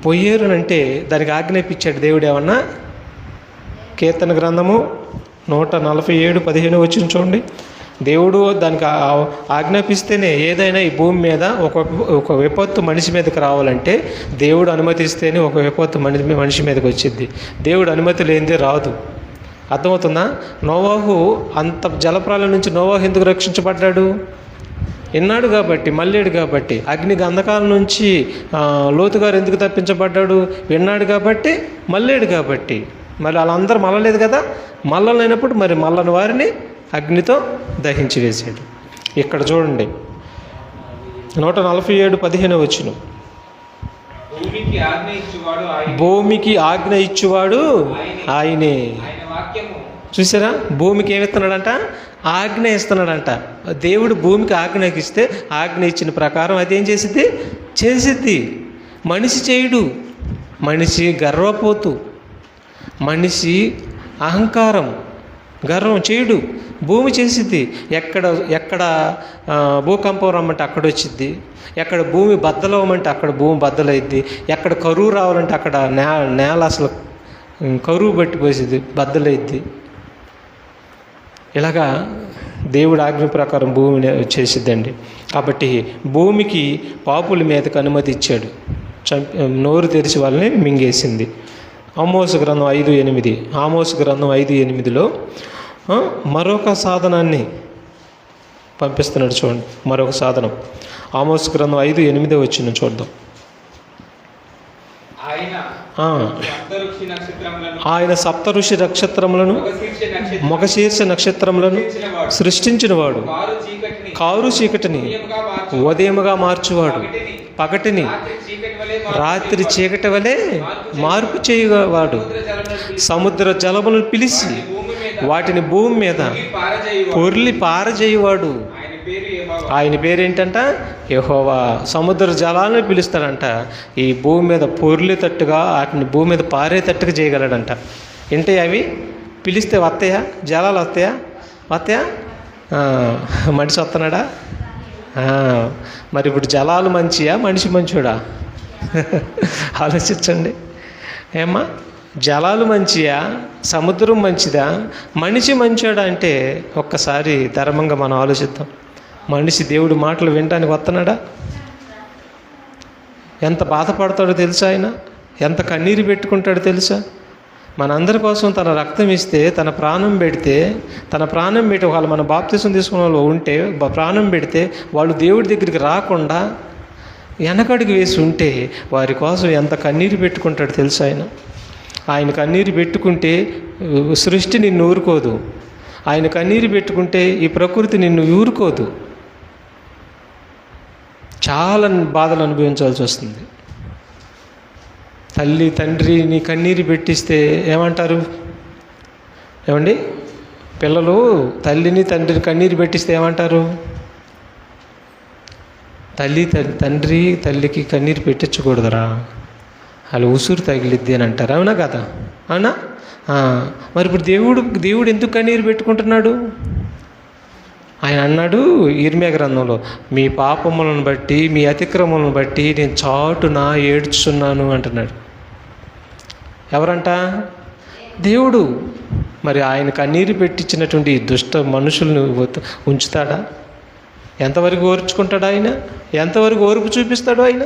పోయారు అంటే దానికి ఆజ్ఞాపించాడు దేవుడు. ఏమన్నా? కీర్తన గ్రంథము 147:15 చూడండి. దేవుడు దానికి ఆజ్ఞాపిస్తేనే ఏదైనా ఈ భూమి మీద ఒక విపత్తు మనిషి మీదకి రావాలంటే దేవుడు అనుమతిస్తేనే ఒక విపత్తు మనిషి మీదకి వచ్చింది. దేవుడు అనుమతి లేనిదే రాదు. అర్థమవుతుందా? నోవాహు అంత జలప్రాలం నుంచి నోవాహు ఎందుకు రక్షించబడ్డాడు? విన్నాడు కాబట్టి, మళ్ళాడు కాబట్టి. అగ్ని గంధకాల నుంచి లోతు గారు ఎందుకు తప్పించబడ్డాడు? విన్నాడు కాబట్టి, మళ్ళాడు కాబట్టి. మరి వాళ్ళందరూ మళ్ళలేదు కదా. మళ్ళలేనప్పుడు మరి మళ్ళని వారిని అగ్నితో దహించి వేసాడు. ఇక్కడ చూడండి 147:15 భూమికి ఆజ్ఞ ఇచ్చువాడు ఆయనే. చూసారా, భూమికి ఏమిస్తున్నాడంట? ఆజ్ఞ ఇస్తున్నాడంట. దేవుడు భూమికి ఆజ్ఞకి ఇస్తే ఆజ్ఞ ఇచ్చిన ప్రకారం అది ఏం చేసిద్ది. మనిషి చేయడు. మనిషి గర్వపోతు, మనిషి అహంకారం, గర్వం చేయడు. భూమి చేసిద్ది. ఎక్కడ భూకంపం రమ్మంటే అక్కడ వచ్చిద్ది, ఎక్కడ భూమి బద్దలవ్వమంటే అక్కడ భూమి బద్దలైద్ది, ఎక్కడ కరువు రావాలంటే అక్కడ నేల అసలు కరువు పట్టిపోసిద్ది, బద్దలైద్ది. ఇలాగా దేవుడు ఆజ్ఞ ప్రకారం భూమిని చేసిద్దండి. కాబట్టి భూమికి పాపుల మీదకి అనుమతి ఇచ్చాడు. నోరు తెరిచి వాళ్ళని మింగేసింది. ఆమోసు గ్రంథం 5:8. ఆమోసు గ్రంథం 5:8లో మరొక సాధనాన్ని పంపిస్తున్నాడు చూడండి. మరొక సాధనం ఆమోసు గ్రంథం 5:8 వచ్చిన చూద్దాం. ఆయన సప్తఋషి నక్షత్రములను మొగశీర్ష నక్షత్రములను సృష్టించినవాడు, కారు చీకటిని ఉదయముగా మార్చువాడు, పగటిని రాత్రి చీకటి వలె మార్పు చేయవాడు, సముద్ర జలములను పిలిచి వాటిని భూమి మీద పొర్లి పారజేయువాడు. ఆయన పేరేంటంట? యెహోవా. సముద్ర జలాలను పిలుస్తాడంట. ఈ భూమి మీద పొర్లేటట్టుగా వాటిని భూమి మీద పారేటట్టుగా చేయగలడంట. ఏంటి అవి పిలిస్తే వస్తాయా? జలాలు వస్తాయా? మనిషి వస్తున్నాడా? మరి ఇప్పుడు జలాలు మంచియా, మనిషి మంచోడా? ఆలోచించండి. ఏమ్మా, జలాలు మంచియా, సముద్రం మంచిదా, మనిషి మంచోడా అంటే ఒక్కసారి ధర్మంగా మనం ఆలోచిద్దాం. మనిషి దేవుడి మాటలు వినడానికి వస్తున్నాడా? ఎంత బాధపడతాడో తెలుసా? ఆయన ఎంత కన్నీరు పెట్టుకుంటాడో తెలుసా? మనందరి కోసం తన రక్తం ఇస్తే, తన ప్రాణం పెడితే, వాళ్ళు మన బాప్తిసం తీసుకున్న వాళ్ళు ఉంటే ప్రాణం పెడితే వాళ్ళు దేవుడి దగ్గరికి రాకుండా వెనకడుగు వేసి ఉంటే వారి కోసం ఎంత కన్నీరు పెట్టుకుంటాడో తెలుసా? ఆయన కన్నీరు పెట్టుకుంటే సృష్టి నిన్ను ఊరుకోదు. ఆయన కన్నీరు పెట్టుకుంటే ఈ ప్రకృతి నిన్ను ఊరుకోదు. చాలా బాధలు అనుభవించాల్సి వస్తుంది. తల్లి తండ్రి నీ కన్నీరు పెట్టిస్తే ఏమంటారు? ఏమండి, పిల్లలు తల్లిని తండ్రిని కన్నీరు పెట్టిస్తే ఏమంటారు? తల్లికి కన్నీరు పెట్టించకూడదురా, వాళ్ళు ఉసురు తగిలిద్ది అని అంటారు. అవునా కదా? అవునా? మరి ఇప్పుడు దేవుడు ఎందుకు కన్నీరు పెట్టుకుంటున్నాడు? ఆయన అన్నాడు ఇర్మియా గ్రంథంలో, మీ పాపములను బట్టి, మీ అతిక్రమములను బట్టి నేను చాటున ఏడ్చున్నాను అంటున్నాడు. ఎవరంట? దేవుడు. మరి ఆయన కన్నీరు పెట్టించినటువంటి దుష్ట మనుషులను ఉంచుతాడా? ఎంతవరకు ఓర్చుకుంటాడు ఆయన? ఎంతవరకు ఓర్పు చూపిస్తాడు ఆయన?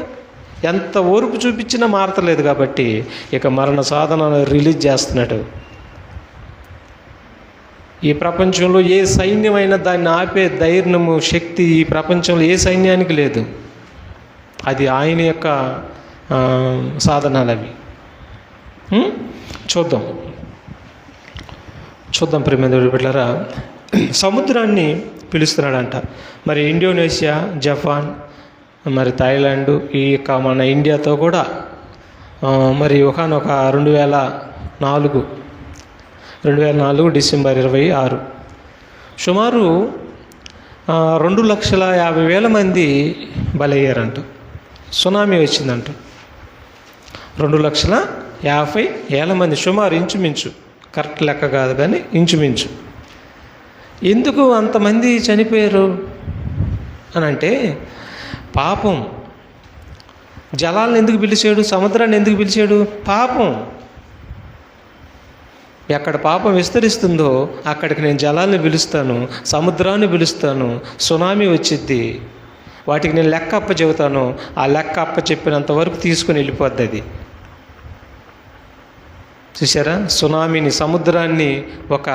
ఎంత ఓర్పు చూపించినా మారతలేదు కాబట్టి ఇక మరణ సాధనను రిలీజ్ చేస్తున్నాడు. ఈ ప్రపంచంలో ఏ సైన్యమైనా దాన్ని ఆపే ధైర్యము, శక్తి ఈ ప్రపంచంలో ఏ సైన్యానికి లేదు. అది ఆయన యొక్క సాధనాలు అవి. చూద్దాం ప్రియమైన బిడ్డలారా, సముద్రాన్ని పిలుస్తున్నాడంట. మరి ఇండోనేషియా, జపాన్, మరి థాయిలాండ్, ఈ యొక్క మన ఇండియాతో కూడా మరి ఒకనొక 2004 డిసెంబర్ 26 సుమారు 2,50,000 మంది బలయ్యారంట. సునామీ వచ్చిందంట. 2,50,000 మంది సుమారు, ఇంచుమించు, కరెక్ట్ లెక్క కాదు కానీ ఇంచుమించు. ఎందుకు అంతమంది చనిపోయారు అని అంటే, పాపం. జలాలను ఎందుకు పిలిచాడు? సముద్రాన్ని ఎందుకు పిలిచాడు? పాపం. ఎక్కడ పాపం విస్తరిస్తుందో అక్కడికి నేను జలాలను పిలుస్తాను, సముద్రాన్ని పిలుస్తాను, సునామీ వచ్చిద్ది. వాటికి నేను లెక్క అప్ప చెబుతాను. ఆ లెక్క అప్ప చెప్పినంత వరకు తీసుకుని వెళ్ళిపోద్ది అది. చూసారా? సునామీని, సముద్రాన్ని ఒక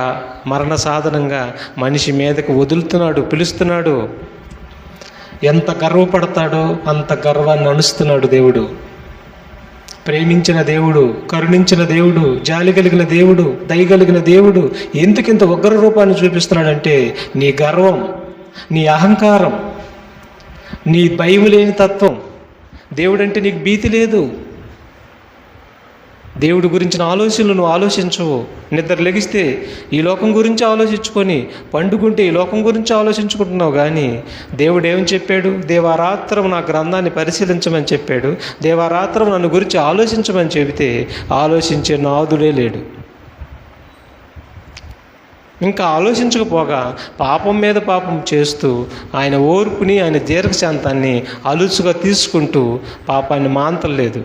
మరణ సాధనంగా మనిషి మీదకు వదులుతున్నాడు, పిలుస్తున్నాడు. ఎంత గర్వపడతాడో అంత గర్వాన్ని అణుస్తున్నాడు దేవుడు. ప్రేమించిన దేవుడు, కరుణించిన దేవుడు, జాలి కలిగిన దేవుడు, దయ కలిగిన దేవుడు ఎందుకింత ఉగ్ర రూపాన్ని చూపిస్తున్నాడంటే, నీ గర్వం, నీ అహంకారం, నీ భయం లేని తత్వం. దేవుడంటే నీకు భీతి లేదు. దేవుడి గురించిన ఆలోచనలు నువ్వు ఆలోచించవు. నిద్ర లెగిస్తే ఈ లోకం గురించి ఆలోచించుకొని, పండుకుంటే ఈ లోకం గురించి ఆలోచించుకుంటున్నావు. కానీ దేవుడు ఏమని చెప్పాడు? దేవారాత్రం నా గ్రంథాన్ని పరిశీలించమని చెప్పాడు. దేవారాత్రం నన్ను గురించి ఆలోచించమని చెబితే ఆలోచించే నాదుడే లేడు. ఇంకా ఆలోచించకపోగా పాపం మీద పాపం చేస్తూ ఆయన ఓర్పుని, ఆయన దీర్ఘశాంతాన్ని అలుసుగా తీసుకుంటూ పాపాన్ని మాంతలేదు.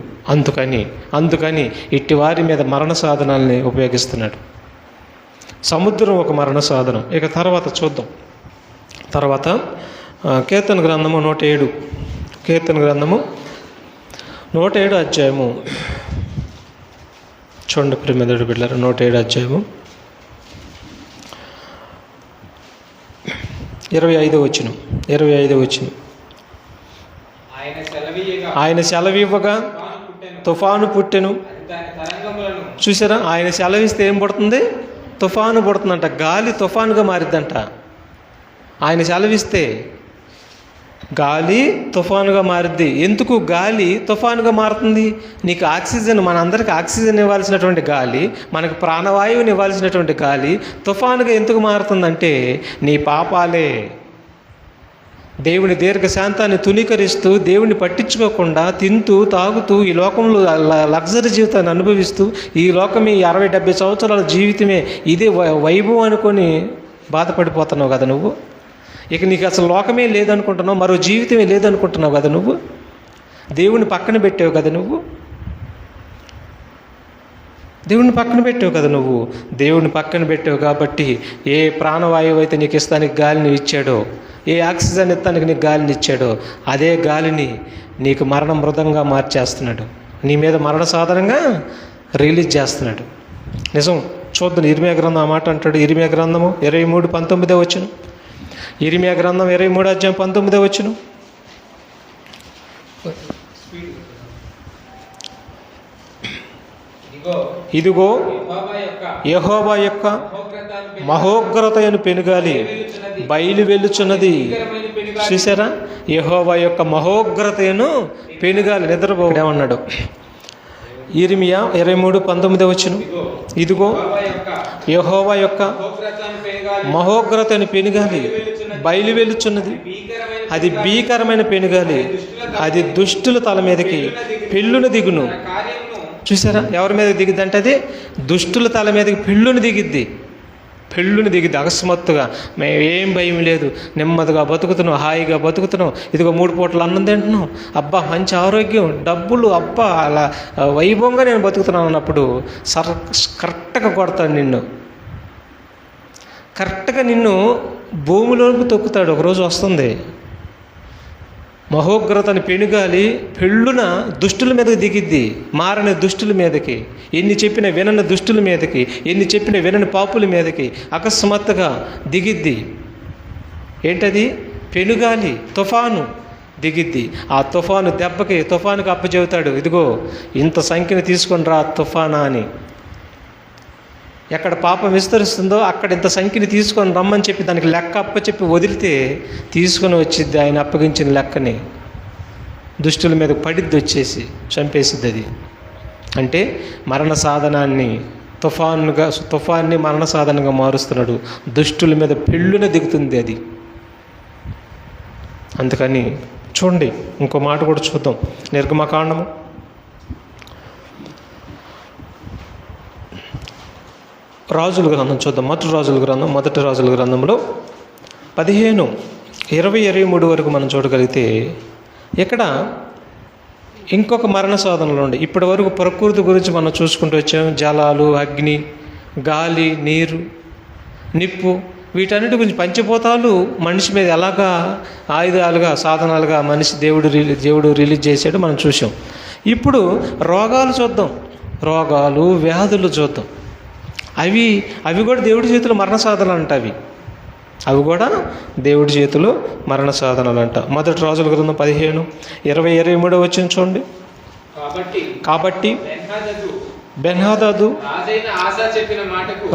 అందుకని ఇట్టి వారి మీద మరణ సాధనాలని ఉపయోగిస్తున్నాడు. సముద్రం ఒక మరణ సాధనం. ఇక తర్వాత చూద్దాం. తర్వాత కీర్తన గ్రంథము 107, కీర్తన గ్రంథము 107 అధ్యాయము చూడండి ప్రియమైన బిడ్డలారా. 107 అధ్యాయము 25వ వచనం. ఆయన సెలవివ్వగా తుఫాను పుట్టెను. చూసారా, ఆయన సెలవిస్తే ఏం పుడుతుంది? తుఫాను పుడుతుందంట. గాలి తుఫానుగా మారిద్దంట. ఆయన సెలవిస్తే గాలి తుఫానుగా మారుద్ది. ఎందుకు గాలి తుఫానుగా మారుతుంది? నీకు ఆక్సిజన్, మనందరికీ ఆక్సిజన్ ఇవ్వాల్సినటువంటి గాలి, మనకు ప్రాణవాయువుని ఇవ్వాల్సినటువంటి గాలి తుఫానుగా ఎందుకు మారుతుందంటే నీ పాపాలే. దేవుని దీర్ఘశాంతాన్ని తునీకరిస్తూ, దేవుని పట్టించుకోకుండా తింటూ తాగుతూ, ఈ లోకంలో లగ్జరీ జీవితాన్ని అనుభవిస్తూ, ఈ లోకం ఈ 60-70 సంవత్సరాల జీవితమే ఇదే వైభవం అనుకొని బాధపడిపోతున్నావు కదా నువ్వు. ఇక నీకు అసలు లోకమే లేదనుకుంటున్నావు, మరో జీవితమే లేదనుకుంటున్నావు కదా నువ్వు. దేవుని పక్కన పెట్టావు కదా నువ్వు. దేవుని పక్కన పెట్టావు కాబట్టి ఏ ప్రాణవాయువు అయితే నీకు ఇస్తానికి గాలిని ఇచ్చాడో, ఏ ఆక్సిజన్ ఇస్తానికి నీకు గాలిని ఇచ్చాడో, అదే గాలిని నీకు మరణ మృదంగా మార్చేస్తున్నాడు. నీ మీద మరణ సాధనంగా రిలీజ్ చేస్తున్నాడు. నిజం. చూద్దాం. ఇర్మియా గ్రంథం ఆ మాట అంటాడు. ఇర్మియా గ్రంథము 23:19 వచనం. ఇర్మియా గ్రంథం 23 అధ్యాయం 19 వచనం. ఇదిగో యెహోవా యొక్క మహోగ్రతయను పెనుగాలి బయలు వెలుచున్నది. చూసారా, యెహోవా యొక్క మహోగ్రతయను పెనుగాలి. నిద్రపోయామన్నాడు. ఇర్మియా 23:19 వచనం. ఇదిగో యెహోవా యొక్క మహోగ్రతను పెనుగాలి బయలు వెలుచున్నది. అది భీకరమైన పెనుగాలి. అది దుష్టుల తల మీదకి పెళ్ళును దిగును. చూసారా, ఎవరి మీద దిగిద్ది అంటే అది దుష్టుల తల మీదకి పెళ్ళును దిగిద్ది. అకస్మాత్తుగా. మేము ఏం భయం లేదు, నెమ్మదిగా బతుకుతున్నాం, హాయిగా బతుకుతున్నాం. ఇదిగో 3 పూటలు అన్నం తింటున్నాం, అబ్బా మంచి ఆరోగ్యం, డబ్బులు, అబ్బా అలా వైభవంగా నేను బతుకుతున్నాను అన్నప్పుడు కరెక్ట్గా కొడతాడు నిన్ను. కరెక్ట్గా నిన్ను భూమిలోకి తొక్కుతాడు. ఒకరోజు వస్తుంది. మహోగ్రతని పెనుగాలి పెళ్ళున దుష్టుల మీదకి దిగిద్ది. మారని దుష్టుల మీదకి, ఎన్ని చెప్పిన వినని దుష్టుల మీదకి, ఎన్ని చెప్పిన వినని పాపుల మీదకి అకస్మాత్తుగా దిగిద్ది. ఏంటది? పెనుగాలి, తుఫాను దిగిద్ది. ఆ తుఫాను దెబ్బకి తుఫానుకి అప్పచెబుతాడు, ఇదిగో ఇంత సంఖ్యను తీసుకొని రా తుఫానా అని. ఎక్కడ పాపం విస్తరిస్తుందో అక్కడ ఇంత సంఖ్యని తీసుకొని రమ్మని చెప్పి దానికి లెక్క అప్పచెప్పి వదిలితే తీసుకొని వచ్చిద్ది ఆయన అప్పగించిన లెక్కని. దుష్టుల మీద పడిద్ది, వచ్చేసి చంపేసిద్ది. అది అంటే మరణ సాధనాన్ని, తుఫాన్ని మరణ సాధనంగా మారుస్తున్నాడు. దుష్టుల మీద పెళ్ళున దిగుతుంది అది. అందుకని చూడండి, ఇంకో మాట కూడా చూద్దాం. నిర్గమకాండము రాజుల గ్రంథం చూద్దాం. మొదటి రాజుల గ్రంథంలో 15, 20, 23 వరకు మనం చూడగలిగితే ఇక్కడ ఇంకొక మరణ సాధనలు ఉండే. ఇప్పటి వరకు ప్రకృతి గురించి మనం చూసుకుంటూ వచ్చాం. జలాలు, అగ్ని, గాలి, నీరు, నిప్పు, వీటన్నిటి గురించి. పంచభూతాలు మనిషి మీద ఎలాగా ఆయుధాలుగా, సాధనాలుగా దేవుడు రిలీజ్ చేశాడు మనం చూసాం. ఇప్పుడు రోగాలు చూద్దాం. రోగాలు, వ్యాధులు చూద్దాం. అవి కూడా దేవుడి చేతిలో మరణ సాధనలు అంట. అవి కూడా దేవుడి చేతిలో మరణ సాధనలు అంట. మొదటి రాజుల గ్రంథం 15, 20, 23 వచ్చిన చూడండి. కాబట్టి బెన్హదదు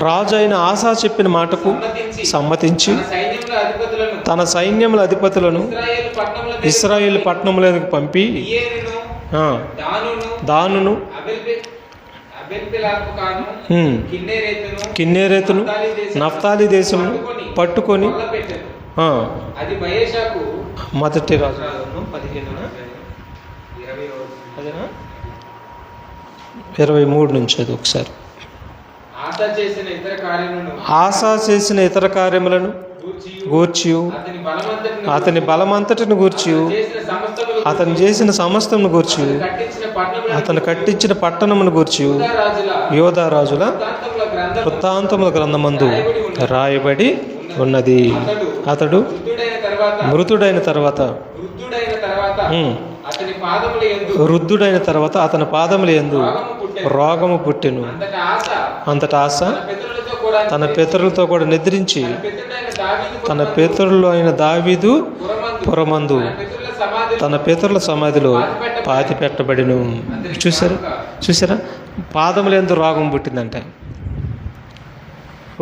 రాజైన ఆసా చెప్పిన మాటకు సమ్మతించి తన సైన్యముల అధిపతులను ఇశ్రాయేలు పట్టణములకు పంపి దానును, కిన్నెరెతును, నఫ్తాలి దేశమును పట్టుకొని మొదటి రాజు 23 నుంచి అది ఒకసారి. ఆసా చేసిన ఇతర కార్యములను ఆసా చేసిన ఇతర కార్యములను గూర్చి అతని బలమంతటిని గూర్చి అతను చేసిన సమస్తమును గూర్చి అతను కట్టించిన పట్టణమును గూర్చి యోధా రాజుల వృత్తాంతముల గ్రంథమందు రాయబడి ఉన్నది. అతడు మృతుడైన తర్వాత వృద్ధుడైన తర్వాత అతని పాదముల యందు రోగము పుట్టెను. అంతటా ఆస తన పితరులతో కూడా నిద్రించి తన పితరులు అయిన దావీదు పురమందు తన పితరుల సమాధిలో పాతి పెట్టబడిను. చూసారా పాదముల యందు రోగం పుట్టిందంట.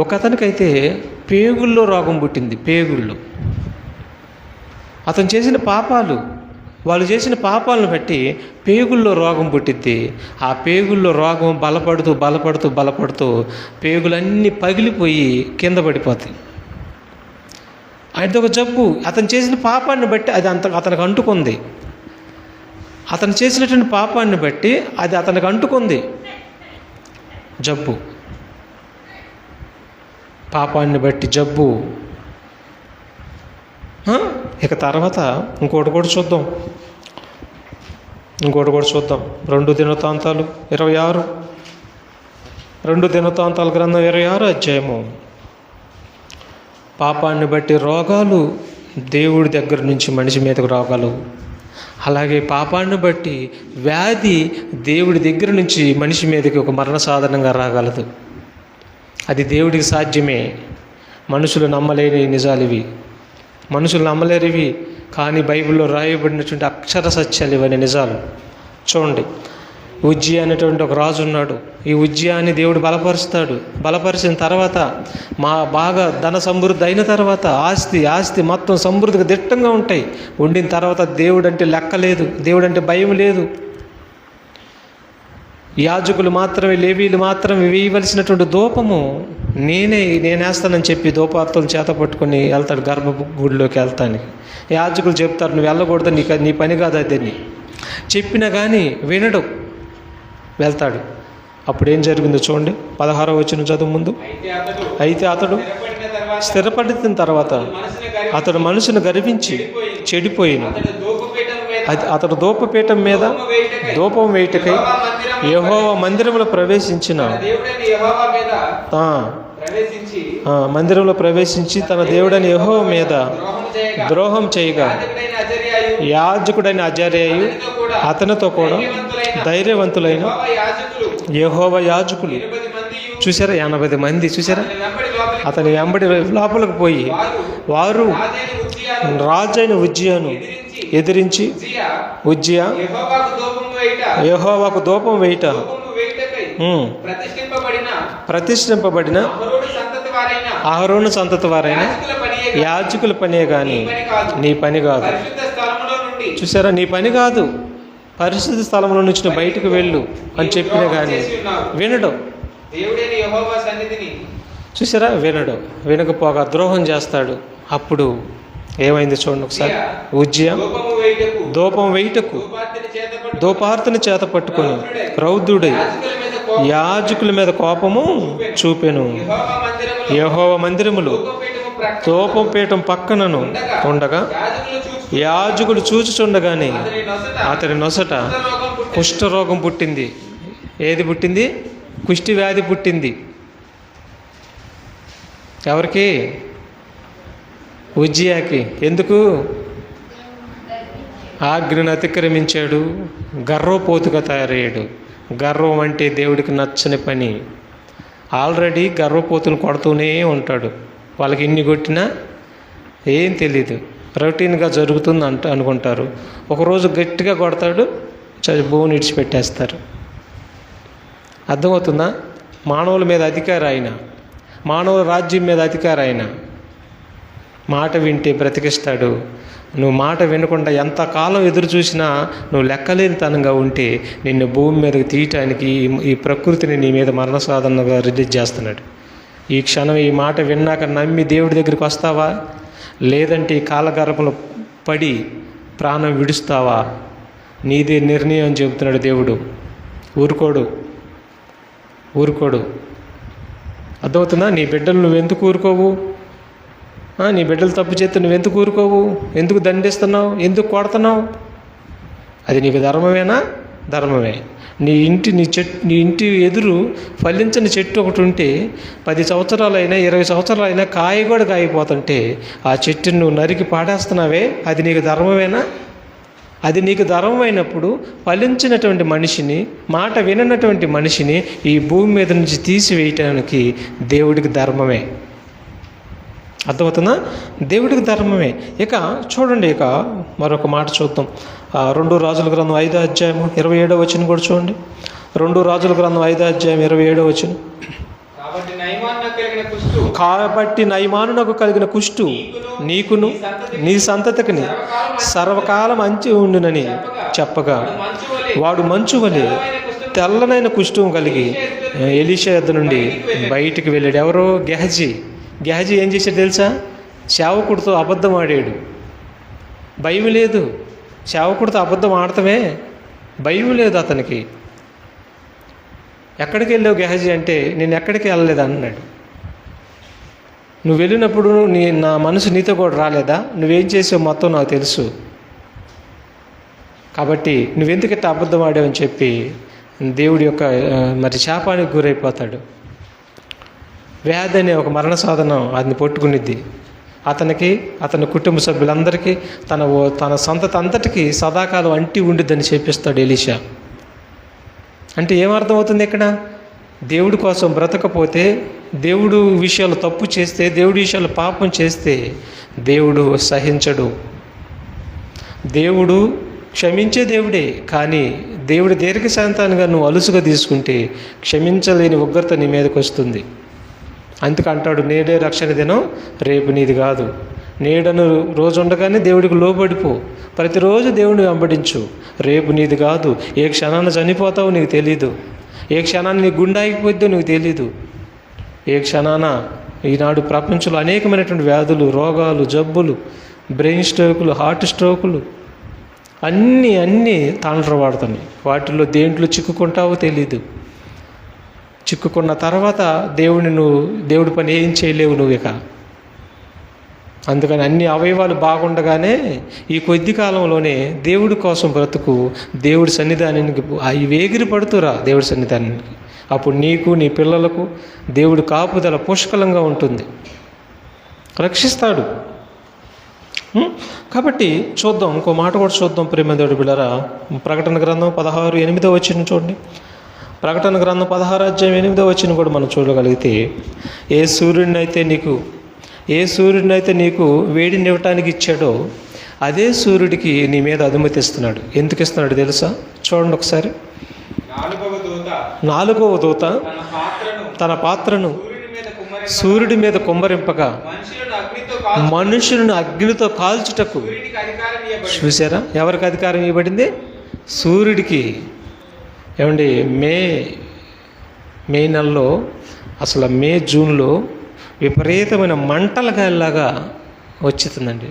ఒక అతనికైతే పేగుల్లో రోగం పుట్టింది. పేగుల్లో అతను చేసిన పాపాలు, వాళ్ళు చేసిన పాపాలను బట్టి పేగుల్లో రోగం పుట్టిద్ది. ఆ పేగుల్లో రోగం బలపడుతూ బలపడుతూ బలపడుతూ పేగులన్నీ పగిలిపోయి కింద పడిపోతాయి. అదొక జబ్బు. అతను చేసిన పాపాన్ని బట్టి అది అతనికి అంటుకుంది. అతను చేసినటువంటి పాపాన్ని బట్టి అది అతనికి అంటుకుంది జబ్బు. పాపాన్ని బట్టి జబ్బు. ఇక తర్వాత ఇంకోటి కూడా చూద్దాం. 2 దినవృత్తాంతాలు 26 2 దినవృత్తాంతాల గ్రంథం 26 అధ్యాయము. పాపాన్ని బట్టి రోగాలు దేవుడి దగ్గర నుంచి మనిషి మీదకు రోగాలు, అలాగే పాపాన్ని బట్టి వ్యాధి దేవుడి దగ్గర నుంచి మనిషి మీదకి ఒక మరణ సాధనంగా రాగలదు. అది దేవుడికి సాధ్యమే. మనుషులు నమ్మలేని నిజాలు ఇవి. మనుషులు నమ్మలేరివి, కానీ బైబిల్లో రాయబడినటువంటి అక్షర సత్యాలు ఇవన్నీ నిజాలు. చూడండి, ఉజ్జియా అనేటువంటి ఒక రాజు ఉన్నాడు. ఈ ఉజ్జియాని దేవుడు బలపరుస్తాడు. బలపరిచిన తర్వాత బాగా ధన సమృద్ధి అయిన తర్వాత ఆస్తి మొత్తం సమృద్ధిగా దిట్టంగా ఉంటాయి. ఉండిన తర్వాత దేవుడు అంటే లెక్క లేదు, దేవుడు అంటే భయం లేదు. యాజకులు మాత్రమే, లేవీలు మాత్రమే వేయవలసినటువంటి ధూపము నేనేస్తానని చెప్పి ధూపార్తలు చేత పట్టుకొని వెళ్తాడు గర్భగుడిలోకి వెళ్తానికి. యాజకులు చెప్తారు, నువ్వు వెళ్ళకూడదు, నీ పని కాదు అదని చెప్పినా కానీ వినడు, వెళ్తాడు. అప్పుడు ఏం జరిగిందో చూడండి, 16వ వచనం చదువు ముందు. అయితే అతడు స్థిరపడిన తర్వాత అతడు మనసును గర్వించి చెడిపోయిన. అతడు ధూపపీఠం మీద ధూపం వేయుటకై యెహోవా మందిరంలో ప్రవేశించి తన దేవుడైన యెహోవా మీద ద్రోహం చేయగా యాజకుడైన అజర్యాయు అతనితో కూడా ధైర్యవంతులైన యెహోవా యాజకులు చూసారా, 80 మంది చూసారా, అతని వెంబడి లోపలికి పోయి వారు రాజైన ఉజ్జియాను ఎదిరించి ఉజ్జియా యెహోవాకు ధూపం వేయుట ప్రతిష్ఠింపబడిన అహరోను సంతతి వారైన యాజకుల పనే కానీ నీ పని కాదు. చూసారా, నీ పని కాదు, పరిశుద్ధ స్థలంలో నుంచి బయటకు వెళ్ళు అని చెప్పినా కానీ వినడు. చూసారా, వినకపోగా ద్రోహం చేస్తాడు. అప్పుడు ఏమైంది చూడండి ఒకసారి. ఉజ్జియా ధూపం వేయుటకు ధూపార్తిని చేత పట్టుకొని రౌద్రుడై యాజకుల మీద కోపము చూపెను. యెహోవా మందిరములో ధూపపీఠం పక్కనను ఉండగా యాజకులు చూచుచుండగానే అతని నొసట కుష్ఠరోగం పుట్టింది. ఏది పుట్టింది? కుష్టి వ్యాధి పుట్టింది. ఎవరికి? ఉజ్జియాకి. ఎందుకు? ఆజ్ఞను అతిక్రమించాడు, గర్వపోతుగా తయారయ్యాడు. గర్వం అంటే దేవుడికి నచ్చని పని. ఆల్రెడీ గర్వపోతును కొడుతూనే ఉంటాడు. వాళ్ళకి ఇన్ని కొట్టినా ఏం తెలీదు, రొటీన్గా జరుగుతుంది అనుకుంటారు. ఒకరోజు గట్టిగా కొడతాడు, భూమిని ఇడిచిపెట్టేస్తారు. అర్థమవుతుందా? మానవుల మీద అధికారి ఆయన, మానవుల రాజ్యం మీద అధికారి ఆయన. మాట వింటే బ్రతికిస్తాడు. నువ్వు మాట వినకుండా ఎంతకాలం ఎదురు చూసినా నువ్వు లెక్కలేనితనంగా ఉంటే నిన్ను భూమి మీదకి తీయటానికి ఈ ప్రకృతిని నీ మీద మరణ సాధనగా రిలీజ్ చేస్తున్నాడు. ఈ క్షణం ఈ మాట విన్నాక నమ్మి దేవుడి దగ్గరికి వస్తావా? లేదంటే ఈ కాలగర్భంలో పడి ప్రాణం విడుస్తావా? నీదే నిర్ణయం అని చెబుతున్నాడు దేవుడు. ఊరుకోడు. అర్థమవుతుందా? నీ బిడ్డలు నువ్వెందుకు ఊరుకోవు? నీ బిడ్డలు తప్పు చేస్తే నువ్వెందుకు ఊరుకోవు? ఎందుకు దండిస్తున్నావు? ఎందుకు కొడుతున్నావు? అది నీకు ధర్మమేనా? ధర్మమే. నీ ఇంటి ఎదురు ఫలించని చెట్టు ఒకటి ఉంటే 10 సంవత్సరాలైనా 20 సంవత్సరాలైనా కాయ కూడా కాయిపోతుంటే ఆ చెట్టుని నువ్వు నరికి పాడేస్తున్నావే, అది నీకు ధర్మమేనా? అది నీకు ధర్మమైనప్పుడు ఫలించినటువంటి మనిషిని, మాట విననటువంటి మనిషిని ఈ భూమి మీద నుంచి తీసివేయటానికి దేవుడికి ధర్మమే. అర్థమవుతుందా? దేవుడికి ధర్మమే. ఇక చూడండి, ఇక మరొక మాట చూద్దాం. 2 రాజుల గ్రంథం 5వ అధ్యాయము 27వ వచనం కూడా చూడండి. 2 రాజుల గ్రంథం 5వ అధ్యాయం 27వ వచనం. కాబట్టి నయమానునకు కలిగిన కుష్టు నీకును నీ సంతతికిని సర్వకాలం అంచి ఉండునని చెప్పగా వాడు మంచు వలె తెల్లనైన కుష్ఠం కలిగి ఎలీషా యొద్ద నుండి బయటికి వెళ్ళాడు. ఎవరో గెహజీ ఏం చేశాడు తెలుసా? సేవకుడితో అబద్ధం ఆడాడు. భయం లేదు. సేవకుడితో అబద్ధం ఆడటమే భయం లేదు అతనికి. ఎక్కడికి వెళ్ళావు గెహజీ అంటే, నేను ఎక్కడికి వెళ్ళలేదు అన్నాడు. నువ్వు వెళ్ళినప్పుడు నా మనసు నీతో కూడా రాలేదా? నువ్వేం చేసావు మొత్తం నాకు తెలుసు. కాబట్టి నువ్వెందుకు ఇట్లా అబద్ధం ఆడావని చెప్పి దేవుడి యొక్క శాపానికి గురైపోతాడు. వ్యాధి అనే ఒక మరణ సాధనం అతన్ని పట్టుకునిద్ది. అతనికి, అతని కుటుంబ సభ్యులందరికీ, తన సంతతి అంతటికి సదాకాలం అంటి ఉండిద్దని చెప్పిస్తాడు ఎలీషా. అంటే ఏమర్థమవుతుంది ఇక్కడ? దేవుడి కోసం బ్రతకపోతే, దేవుడు విషయాలు తప్పు చేస్తే, దేవుడి విషయాలు పాపం చేస్తే దేవుడు సహించడు. దేవుడు క్షమించే దేవుడే, కానీ దేవుడు దీర్ఘశాంతానికి నువ్వు అలుసుగా తీసుకుంటే క్షమించలేని ఉగ్రత నీ మీదకి వస్తుంది. అందుకంటాడు, నేడే రక్షణ దినం, రేపు నీది కాదు. నేడను రోజు ఉండగానే దేవుడికి లోబడిపో. ప్రతిరోజు దేవుడిని వెంబడించు. రేపు నీది కాదు. ఏ క్షణాన్ని చనిపోతావో నీకు తెలీదు. ఏ క్షణాన్ని నీ గుండె ఆగిపోద్దో నీకు తెలీదు. ఏ క్షణాన ఈనాడు ప్రపంచంలో అనేకమైనటువంటి వ్యాధులు, రోగాలు, జబ్బులు, బ్రెయిన్ స్ట్రోకులు, హార్ట్ స్ట్రోకులు అన్నీ తాండ్రవాడుతున్నాయి. వాటిల్లో దేంట్లో చిక్కుకుంటావో తెలీదు. చిక్కుకున్న తర్వాత దేవుడి పని ఏం చేయలేవు నువ్వు ఇక. అందుకని అన్ని అవయవాలు బాగుండగానే ఈ కొద్ది కాలంలోనే దేవుడి కోసం బ్రతుకు. దేవుడి సన్నిధానానికి అవి వేగిరి పడుతురా దేవుడి సన్నిధానానికి. అప్పుడు నీకు, నీ పిల్లలకు దేవుడి కాపుదల పుష్కలంగా ఉంటుంది, రక్షిస్తాడు. కాబట్టి చూద్దాం, ఇంకో మాట కూడా చూద్దాం ప్రేమ దేవుడి బిడ్డలారా. ప్రకటన గ్రంథం 16:8 వచనం చూడండి. ప్రకటన గ్రంథం 16 అధ్యాయం 8 వచనం కూడా మనం చూడగలిగితే, ఏ సూర్యుడినైతే నీకు వేడిని ఇవ్వటానికి ఇచ్చాడో అదే సూర్యుడికి నీ మీద అనుమతి ఇస్తున్నాడు. ఎందుకు ఇస్తున్నాడు తెలుసా? చూడండి ఒకసారి. 4వ దూత తన పాత్రను సూర్యుడి మీద కుమ్మరింపగా మనుషులను అగ్నితో కాల్చుటకు. చూసారా ఎవరికి అధికారం ఇవ్వబడింది? సూర్యుడికి. ఏమండి, మే నెలలో, అసలు జూన్లో విపరీతమైన మంటల గాలిలాగా వచ్చిందండి.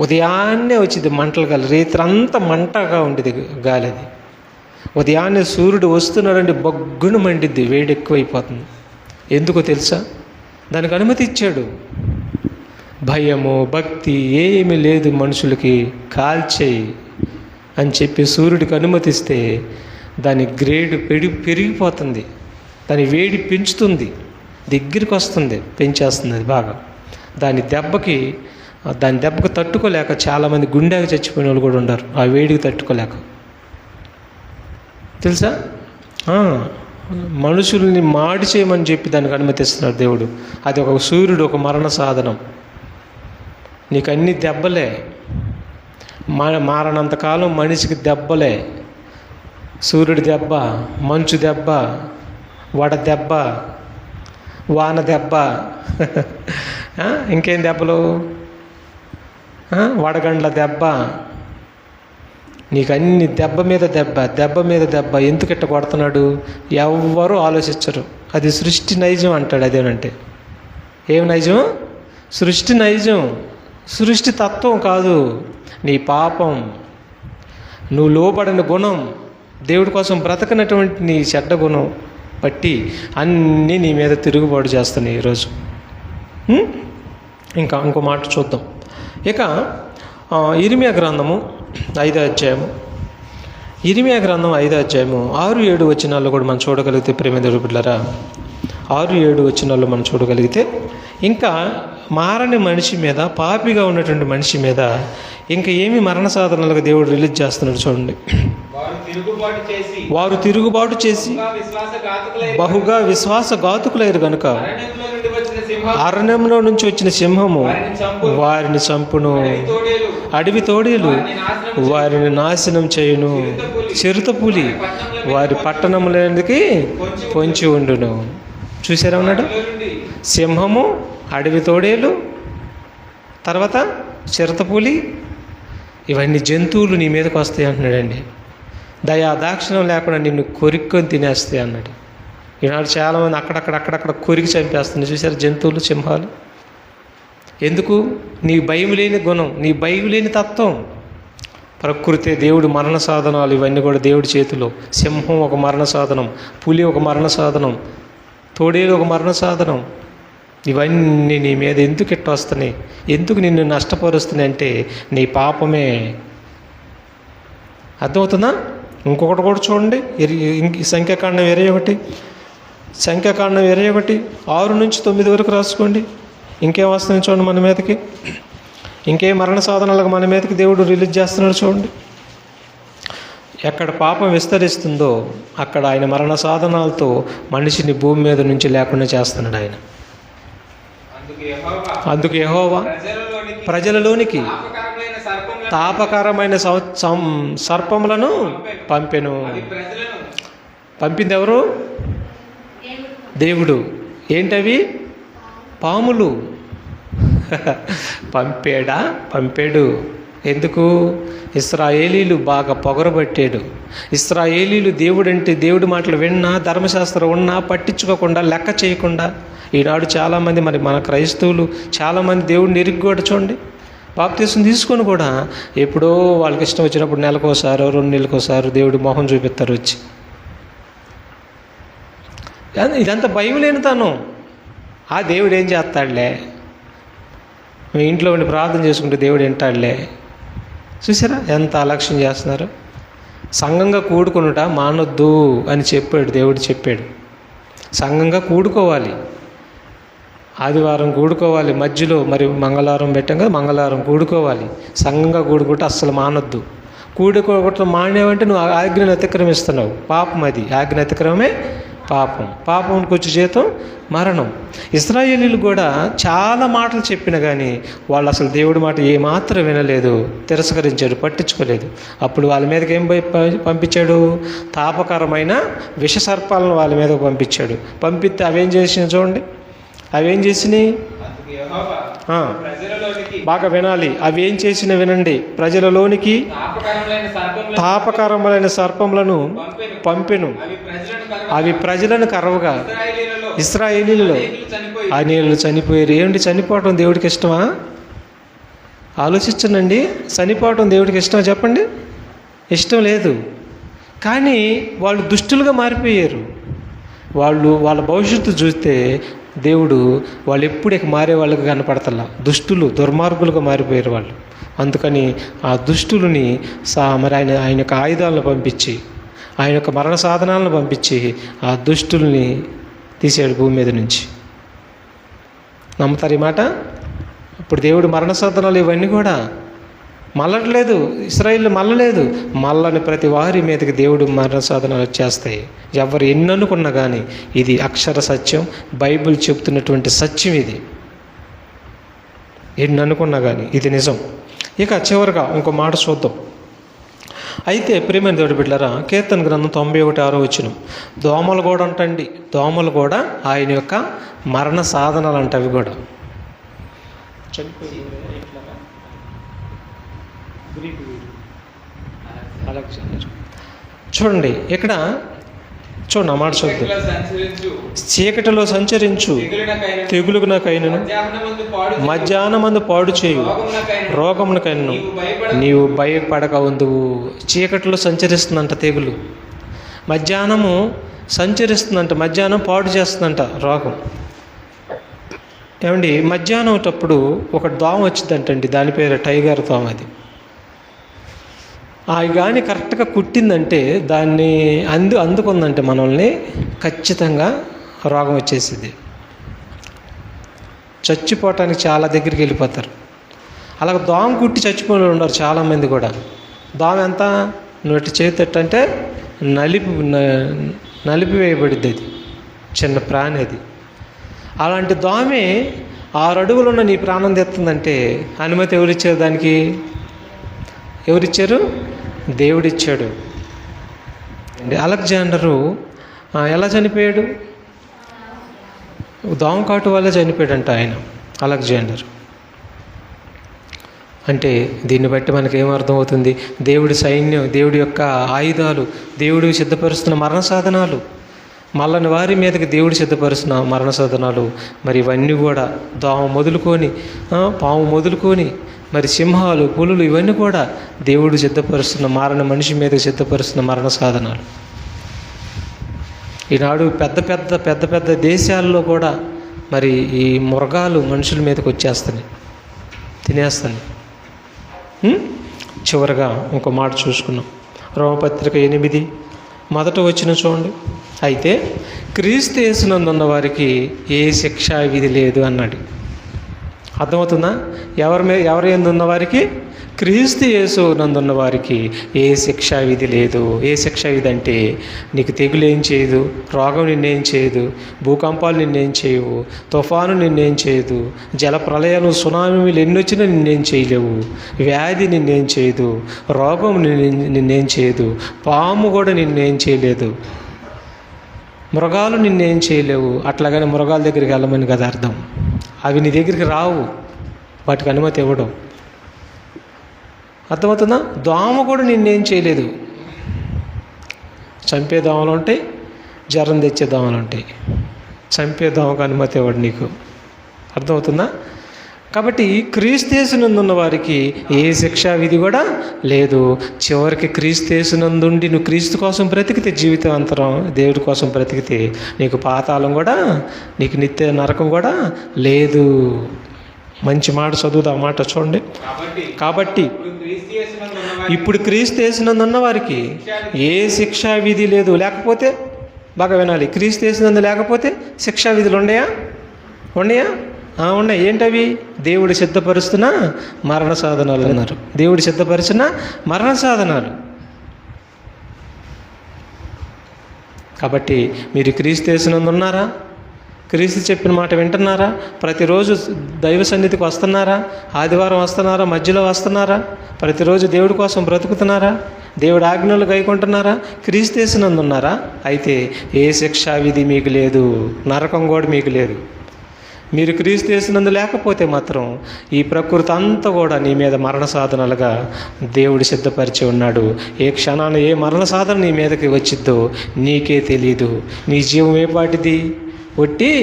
ఉదయాన్నే వచ్చింది మంటల గాలి, రేత్రంతా మంటగా ఉండేది గాలి. అది ఉదయాన్నే సూర్యుడు వస్తున్నాడండి, బొగ్గును మండిద్ది, వేడి ఎక్కువైపోతుంది. ఎందుకో తెలుసా? దానికి అనుమతి ఇచ్చాడు. భయము, భక్తి ఏమీ లేదు మనుషులకి, కాల్చేయి అని చెప్పి సూర్యుడికి అనుమతిస్తే దాని గ్రేడ్ పెరిగిపోతుంది, దాని వేడి పెంచుతుంది, దగ్గరికి వస్తుంది, పెంచేస్తుంది అది బాగా. దాని దెబ్బకి తట్టుకోలేక చాలామంది గుండెకి చచ్చిపోయిన వాళ్ళు కూడా ఉన్నారు, ఆ వేడికి తట్టుకోలేక. తెలుసా? మనుషుల్ని మాడి చేయమని చెప్పి దానికి అనుమతిస్తున్నాడు దేవుడు. అది ఒక సూర్యుడు, ఒక మరణ సాధనం. నీకు అన్ని దెబ్బలే, మారనంతకాలం మనిషికి దెబ్బలే. సూర్యుడి దెబ్బ, మంచు దెబ్బ, వడ దెబ్బ, వాన దెబ్బ, ఇంకేం దెబ్బలు, వడగండ్ల దెబ్బ. నీకు అన్ని దెబ్బ మీద దెబ్బ. ఎందుకు ఇట్ట కొడుతున్నాడు? ఎవ్వరూ ఆలోచించరు. అది సృష్టి నైజం అంటాడు. అదేనంటే ఏం నైజం? సృష్టి నైజం, సృష్టి తత్వం కాదు. నీ పాపం, నువ్వు లోబడిన గుణం, దేవుడి కోసం బ్రతకనటువంటి నీ చెడ్డ గుణం, పట్టి అన్నీ నీ మీద తిరుగుబాటు చేస్తున్నాయి ఈరోజు. ఇంకో మాట చూద్దాం. ఇక ఇర్మియా గ్రంథము 5వ అధ్యాయము, ఇర్మియా గ్రంథం 5వ అధ్యాయము 6-7 వచనాల్లో కూడా మనం చూడగలిగితే, ప్రేమ దేవుని బిడ్డలారా, 6-7 వచనాల్లో మనం చూడగలిగితే, ఇంకా మారని మనిషి మీద, పాపిగా ఉన్నటువంటి మనిషి మీద ఇంకా ఏమి మరణ సాధనాలుగా దేవుడు రిలీజ్ చేస్తున్నాడు చూడండి. వారు తిరుగుబాటు చేసి బహుగా విశ్వాసఘాతుకులైరు గనుక అరణ్యంలో నుంచి వచ్చిన సింహము వారిని చంపును, అడవి తోడేలు వారిని నాశనం చేయును, చిరుతపులి వారి పట్టణములకి పొంచి ఉండును. చూసారా ఉన్నాడు? సింహము, అడవి తోడేలు, తర్వాత చిరుతపులి, ఇవన్నీ జంతువులు నీ మీదకి వస్తాయి అంటున్నాడండి. దయాదాక్షిణ్యం లేకుండా నిన్ను కొరిక్కొని తినేస్తాయి అన్నాడు. ఈనాడు చాలామంది అక్కడక్కడ కొరికి చంపేస్తున్నాయి. చూసారు జంతువులు, సింహాలు. ఎందుకు? నీ భయం లేని గుణం, నీ భయం లేని తత్వం. ప్రకృతి, దేవుడు మరణ సాధనాలు ఇవన్నీ కూడా దేవుడి చేతిలో. సింహం ఒక మరణ సాధనం, పులి ఒక మరణ సాధనం, తోడేలు ఒక మరణ సాధనం. ఇవన్నీ నీ మీద ఎందుకు ఇట్ట వస్తున్నాయి, ఎందుకు నిన్ను నష్టపరుస్తున్నాయి అంటే నీ పాపమే. అర్థమవుతుందా? ఇంకొకటి కూడా చూడండి, సంఖ్యాకాండం 21, సంఖ్యాకాండం 21 6-9 వరకు రాసుకోండి. ఇంకేం వస్తుంది చూడండి మన మీదకి, ఇంకేం మరణ సాధనాలకు మన మీదకి దేవుడు రిలీజ్ చేస్తున్నాడు చూడండి. ఎక్కడ పాపం విస్తరిస్తుందో అక్కడ ఆయన మరణ సాధనాలతో మనిషిని భూమి మీద నుంచి లేకుండా చేస్తున్నాడు ఆయన. అందుకు యెహోవా ప్రజలలోనికి తాపకరమైన సర్పములను పంపెను. పంపింది ఎవరు? దేవుడు. ఏంటవి? పాములు. పంపాడు. ఎందుకు? ఇశ్రాయేలీలు బాగా పొగరబట్టాడు. ఇశ్రాయేలీలు దేవుడి మాటలు విన్నా, ధర్మశాస్త్రం ఉన్నా పట్టించుకోకుండా, లెక్క చేయకుండా. ఈనాడు చాలామంది, మన క్రైస్తవులు చాలామంది దేవుడిని ఎరిగి కూడా చూడండి, బాప్తీసం తీసుకొని కూడా ఎప్పుడో వాళ్ళకి ఇష్టం వచ్చినప్పుడు నెలకోసారో 2 నెలలకోసారి దేవుడి మొహం చూపిస్తారు వచ్చి. ఇదంతా భయం లేని తను. ఆ దేవుడు ఏం చేస్తాడులే, మీ ఇంట్లో ఉండి ప్రార్థన చేసుకుంటే దేవుడు వింటాడులే. చూసారా ఎంత అలక్ష్యం చేస్తున్నారు? సంఘంగా కూడుకొనుట మానొద్దు అని చెప్పాడు దేవుడు. చెప్పాడు సంఘంగా కూడుకోవాలి, ఆదివారం కూడుకోవాలి, మధ్యలో మరి మంగళవారం పెట్టాం కదా, మంగళవారం కూడుకోవాలి. సంఘంగా కూడుకుంటే అస్సలు మానొద్దు. కూడుకోవటం మానేవంటే నువ్వు ఆజ్ఞను అతిక్రమిస్తున్నావు. పాపం అది. ఆజ్ఞ అతిక్రమమే పాపం. పాపంకి వచ్చే జీతం మరణం. ఇశ్రాయేలీలు కూడా చాలా మాటలు చెప్పినా కానీ వాళ్ళు అసలు దేవుడి మాట ఏమాత్రం వినలేదు, తిరస్కరించాడు, పట్టించుకోలేదు. అప్పుడు వాళ్ళ మీదకి ఏం పంపించాడు? తాపకరమైన విష సర్పాలను వాళ్ళ మీదకి పంపించాడు. పంపిస్తే అవేం చేసినాయి చూడండి. అవేం చేసినాయి? బాగా వినాలి. అవి ఏం చేసిన వినండి. ప్రజలలోనికి తాపకరములైన సర్పములను పంపెను. అవి ప్రజలను కరవగా ఇశ్రాయేలీలలో అనేకులు చనిపోయారు. ఏమిటి చనిపోవటం దేవుడికి ఇష్టమా? ఆలోచించండి. చనిపోవటం దేవుడికి ఇష్టమా చెప్పండి? ఇష్టం లేదు. కానీ వాళ్ళు దుష్టులుగా మారిపోయారు. వాళ్ళ భవిష్యత్తు చూస్తే దేవుడు వాళ్ళు ఎప్పుడు మారే వాళ్ళకి కనపడతల్లా. దుష్టులు, దుర్మార్గులుగా మారిపోయారు వాళ్ళు. అందుకని ఆ దుష్టులని మరి ఆయన యొక్క ఆయుధాలను పంపించి, ఆయన యొక్క మరణ సాధనాలను పంపించి ఆ దుష్టుల్ని తీసాడు భూమి మీద నుంచి. నమ్ముతారు ఈ మాట? ఇప్పుడు దేవుడు మరణ సాధనాలు ఇవన్నీ కూడా మల్లట్లేదు. ఇశ్రాయేలు మల్లలేదు. మల్లని ప్రతి వారి మీదకి దేవుడు మరణ సాధనాలు వచ్చేస్తాయి. ఎవరు ఎన్ని అనుకున్నా కానీ ఇది అక్షర సత్యం. బైబిల్ చెప్తున్నటువంటి సత్యం ఇది. ఎన్ని అనుకున్నా కానీ ఇది నిజం. ఇక చివరిగా ఇంకో మాట చూద్దాం. అయితే ప్రియమైన దేవుడి బిడ్డలారా, కీర్తన గ్రంథం 91:6 దోమలు కూడా అంటండి. దోమలు కూడా ఆయన యొక్క మరణ సాధనాలు అంట. అవి కూడా చూడండి. ఇక్కడ చూడండి, మాట చూద్దాం. చీకటిలో సంచరించు తెగులునకైనను మధ్యాహ్నమందు పాడు చేయు రోగమునకైనను నీవు భయపడక ఉందువు. చీకటిలో సంచరిస్తుందంట తెగులు. మధ్యాహ్నము సంచరిస్తుందంట, మధ్యాహ్నం పాడు చేస్తుందంట రోగం. ఏమండి, మధ్యాహ్నం అప్పుడు ఒక దోమ వచ్చిందంటండి, దాని పేరు టైగర్ దోమ. అది కానీ కరెక్ట్గా కుట్టిందంటే దాన్ని అందుకుందంటే మనల్ని ఖచ్చితంగా రోగం వచ్చేసింది. చచ్చిపోవటానికి చాలా దగ్గరికి వెళ్ళిపోతారు. అలాగ దోమ కుట్టి చచ్చిపోయిన వాళ్ళు ఉన్నారు చాలామంది కూడా. దోమ ఎంత నోటి చేతట్టంటే నలిపివేయబడిద్ది. అది చిన్న ప్రాణి. అది అలాంటి దోమే 6 అడుగులు ఉన్న నీ ప్రాణం తెస్తుందంటే అనుమతి ఎవరిచ్చారు దానికి? ఎవరిచ్చారు? దేవుడిచ్చాడు. అలెగ్జాండరు ఎలా చనిపోయాడు? దోమకాటు వల్ల చనిపోయాడంట ఆయన, అలెగ్జాండర్. అంటే దీన్ని బట్టి మనకి ఏమర్థమవుతుంది? దేవుడి సైన్యం, దేవుడి యొక్క ఆయుధాలు, దేవుడు సిద్ధపరుస్తున్న మరణ సాధనాలు, మళ్ళని వారి మీదకి దేవుడు సిద్ధపరుస్తున్న మరణ సాధనాలు, మరి ఇవన్నీ కూడా దోమ మొదలుకొని పాము మొదలుకొని మరి సింహాలు, పులులు, ఇవన్నీ కూడా దేవుడు సిద్ధపరుస్తున్న మనిషి మీదకి సిద్ధపరుస్తున్న మరణ సాధనాలు. ఈనాడు పెద్ద పెద్ద దేశాల్లో కూడా మరి ఈ మృగాలు మనుషుల మీదకి వచ్చేస్తున్నాయి, తినేస్తున్నాయి. చివరగా ఇంకో మాట చూసుకున్నాం. రోమపత్రిక 8 మొదట వచ్చిన చూడండి. అయితే క్రీస్తు యేసునందున్న వారికి ఏ శిక్షా విధి లేదు అన్నాడు. అర్థమవుతుందా? ఎవరు ఎందున్న వారికి? క్రీస్తు యేసు నందున్న వారికి ఏ శిక్షా విధి లేదు. ఏ శిక్షా విధి అంటే నీకు తెగులు ఏం చేయదు, రోగం నిన్నేం చేయదు, భూకంపాలు నిన్నేం చేయవు, తుఫాను నిన్నేం చేయదు, జల ప్రళయాలు, సునామీలు ఎన్ని వచ్చినా నిన్నేం చేయలేవు, వ్యాధి నిన్నేం చేయదు, రోగం నిన్నేం చేయదు, పాము కూడా నిన్నేం చేయలేదు, మృగాలు నిన్నేం చేయలేవు. అట్లాగని మృగాల దగ్గరికి వెళ్ళమని కదా అర్థం. అవి నీ దగ్గరికి రావు, వాటికి అనుమతి ఇవ్వడం. అర్థమవుతుందా? దోమ కూడా నిన్నేం చేయలేదు. చంపే దోమలు ఉంటాయి, జ్వరం తెచ్చే దోమలు ఉంటాయి. చంపే దోమకు అనుమతి ఇవ్వడు నీకు. అర్థమవుతుందా? కాబట్టి క్రీస్తు యేసునందున్న వారికి ఏ శిక్షా విధి కూడా లేదు. చివరికి క్రీస్తు యేసునందుండి నువ్వు క్రీస్తు కోసం బ్రతికితే, జీవితాంతరం దేవుడి కోసం బ్రతికితే నీకు పాతాళం కూడా, నీకు నిత్య నరకం కూడా లేదు. మంచి మాట చదువుదా మాట చూడండి. కాబట్టి ఇప్పుడు క్రీస్తు యేసునందున్న వారికి ఏ శిక్షా విధి లేదు. లేకపోతే బాగా వినాలి, క్రీస్తు యేసునందు లేకపోతే శిక్షా విధులు ఉన్నాయా? ఉన్నాయి. ఏంటవి? దేవుడు సిద్ధపరుస్తున్న మరణ సాధనాలు అన్నారు. దేవుడు సిద్ధపరిచిన మరణ సాధనాలు. కాబట్టి మీరు క్రీస్తు యేసునందు ఉన్నారా? క్రీస్తు చెప్పిన మాట వింటున్నారా? ప్రతిరోజు దైవ సన్నిధికి వస్తున్నారా? ఆదివారం వస్తున్నారా? మధ్యలో వస్తున్నారా? ప్రతిరోజు దేవుడి కోసం బ్రతుకుతున్నారా? దేవుడి ఆజ్ఞలు గైకుంటున్నారా? క్రీస్తు యేసునందు ఉన్నారా? అయితే ఏ శిక్షా విధి మీకు లేదు, నరకం కూడా మీకు లేదు. మీరు క్రీస్తు యేసునందు లేకపోతే మాత్రం ఈ ప్రకృతి అంతా కూడా నీ మీద మరణ సాధనాలుగా దేవుడు సిద్ధపరిచి ఉన్నాడు. ఏ క్షణాన ఏ మరణ సాధన నీ మీదకి వచ్చిద్దో నీకే తెలీదు. నీ జీవం ఏ పాటిది? ఒట్టి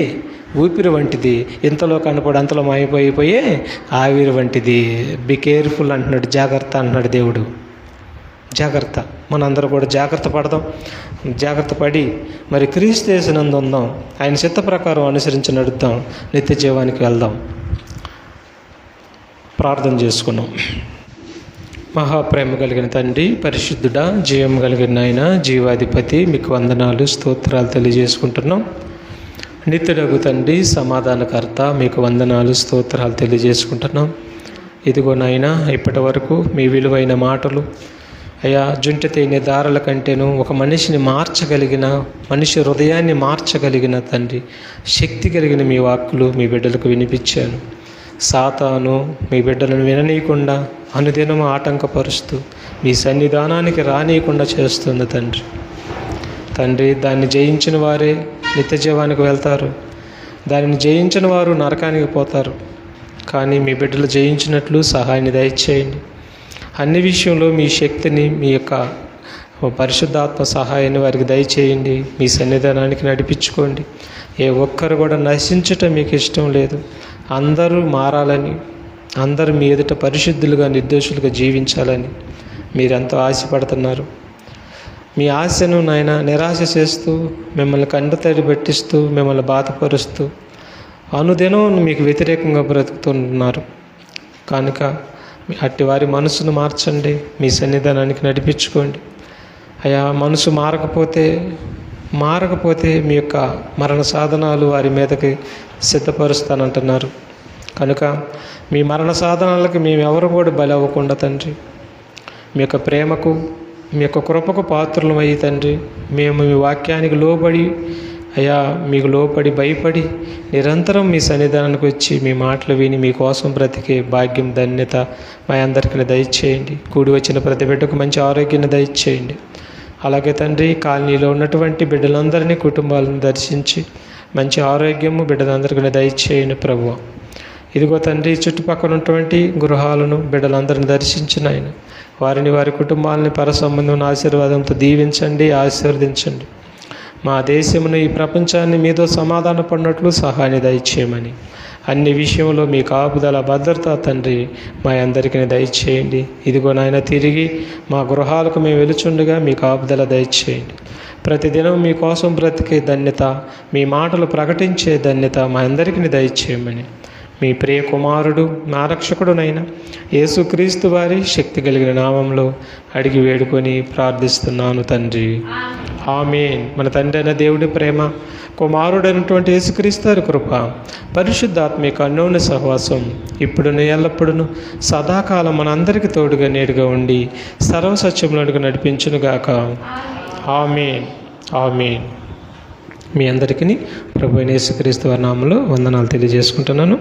ఊపిరి వంటిది. ఇంతలో కనపడి అంతలో మాయిపోయిపోయే ఆవిరి వంటిది. బి కేర్ఫుల్ అంటున్నాడు, జాగ్రత్త అంటున్నాడు దేవుడు. జాగ్రత్త. మనందరూ కూడా జాగ్రత్త పడదాం. జాగ్రత్త పడి మరి క్రీస్తు యేసునందు ఉందాం. ఆయన చిత్త ప్రకారం అనుసరించి నడుద్దాం. నిత్య జీవానికి వెళ్దాం. ప్రార్థన చేసుకున్నాం. మహాప్రేమ కలిగిన తండ్రి, పరిశుద్ధుడా, జీవం కలిగిన ఆయన, జీవాధిపతి, మీకు వందనాలు, స్తోత్రాలు తెలియజేసుకుంటున్నాం. నిత్యుడగు తండ్రి, సమాధానకర్త, మీకు వందనాలు, స్తోత్రాలు తెలియజేసుకుంటున్నాం. ఇదిగో నాయనా, ఇప్పటి వరకు మీ విలువైన మాటలు అయ్యా, జుంటి తేనె దారుల కంటేను ఒక మనిషిని మార్చగలిగిన, మనిషి హృదయాన్ని మార్చగలిగిన తండ్రి, శక్తి కలిగిన మీ వాక్కులు మీ బిడ్డలకు వినిపించాను. సాతాను మీ బిడ్డలను విననీయకుండా అనుదినము ఆటంకపరుస్తూ మీ సన్నిధానానికి రానీయకుండా చేస్తుంది తండ్రి. దాన్ని జయించిన వారే నిత్య జీవానికి వెళ్తారు, దానిని జయించిన వారు నరకానికి పోతారు. కానీ మీ బిడ్డలు జయించినట్లు సహాయాన్ని దయచేయండి. అన్ని విషయంలో మీ శక్తిని, మీ యొక్క పరిశుద్ధాత్మ సహాయాన్ని వారికి దయచేయండి. మీ సన్నిధానానికి నడిపించుకోండి. ఏ ఒక్కరు కూడా నశించటం మీకు ఇష్టం లేదు. అందరూ మారాలని, అందరూ మీ ఎదుట పరిశుద్ధులుగా, నిర్దోషులుగా జీవించాలని మీరెంతో ఆశపడుతున్నారు. మీ ఆశను నాయన నిరాశ చేస్తూ, మిమ్మల్ని కంటతడి పెట్టిస్తూ, మిమ్మల్ని బాధపరుస్తూ అనుదినం మీకు వ్యతిరేకంగా బ్రతుకుతున్నారు కనుక అట్టి వారి మనసును మార్చండి, మీ సన్నిధానానికి నడిపించుకోండి. అయా మనసు మారకపోతే మీ యొక్క మరణ సాధనాలు వారి మీదకి సిద్ధపరుస్తానంటున్నారు కనుక మీ మరణ సాధనాలకు మేము ఎవరు కూడా బలి అవ్వకుండా తండ్రి, మీ యొక్క ప్రేమకు, మీ యొక్క కృపకు పాత్రలు అయ్యి తండ్రి, మేము మీ వాక్యానికి లోబడి అయ్యా మీకు లోపడి భయపడి నిరంతరం మీ సన్నిధానానికి వచ్చి మీ మాటలు విని మీకోసం బ్రతికే భాగ్యం, ధన్యత మా అందరికీ దయచేయండి. కూడి వచ్చిన ప్రతి బిడ్డకు మంచి ఆరోగ్యాన్ని దయచేయండి. అలాగే తండ్రి, కాలనీలో ఉన్నటువంటి బిడ్డలందరినీ, కుటుంబాలను దర్శించి మంచి ఆరోగ్యము బిడ్డలందరికీ దయచేయండి ప్రభువా. ఇదిగో తండ్రి, చుట్టుపక్కల ఉన్నటువంటి గృహాలను బిడ్డలందరిని దర్శించిన ఆయన వారిని, వారి కుటుంబాలని పరసంబంధం ఆశీర్వాదంతో దీవించండి, ఆశీర్వదించండి. మా దేశమును, ఈ ప్రపంచాన్ని మీతో సమాధాన పడినట్లు సహాయాన్ని దయచేయమని, అన్ని విషయంలో మీ కాపుదల, భద్రత తండ్రి మా అందరికీ దయచేయండి. ఇదిగో నాయన, తిరిగి మా గృహాలకు మేము వెలుచుండగా మీ కాపుదల దయచేయండి. ప్రతిదినం మీకోసం బ్రతికే ధన్యత, మీ మాటలు ప్రకటించే ధన్యత మా అందరికీ దయచేయమని మీ ప్రియ కుమారుడు, మా రక్షకుడునైన యేసుక్రీస్తు వారి శక్తి కలిగిన నామంలో అడిగి వేడుకొని ప్రార్థిస్తున్నాను తండ్రి, ఆమేన్. మన తండ్రి అయిన దేవుడి ప్రేమ, కుమారుడైనటువంటి యేసుక్రీస్తు వారి కృప, పరిశుద్ధాత్మిక అన్యోన్య సహవాసం ఇప్పుడును ఎల్లప్పుడూ సదాకాలం మనందరికీ తోడుగా నేడుగా ఉండి సర్వసత్యములకు నడిపించునుగాక. ఆమేన్, ఆమేన్. మీ అందరికీ ప్రభు అయిన యేసుక్రీస్తు వారి నామములో వందనాలు తెలియజేసుకుంటున్నాను.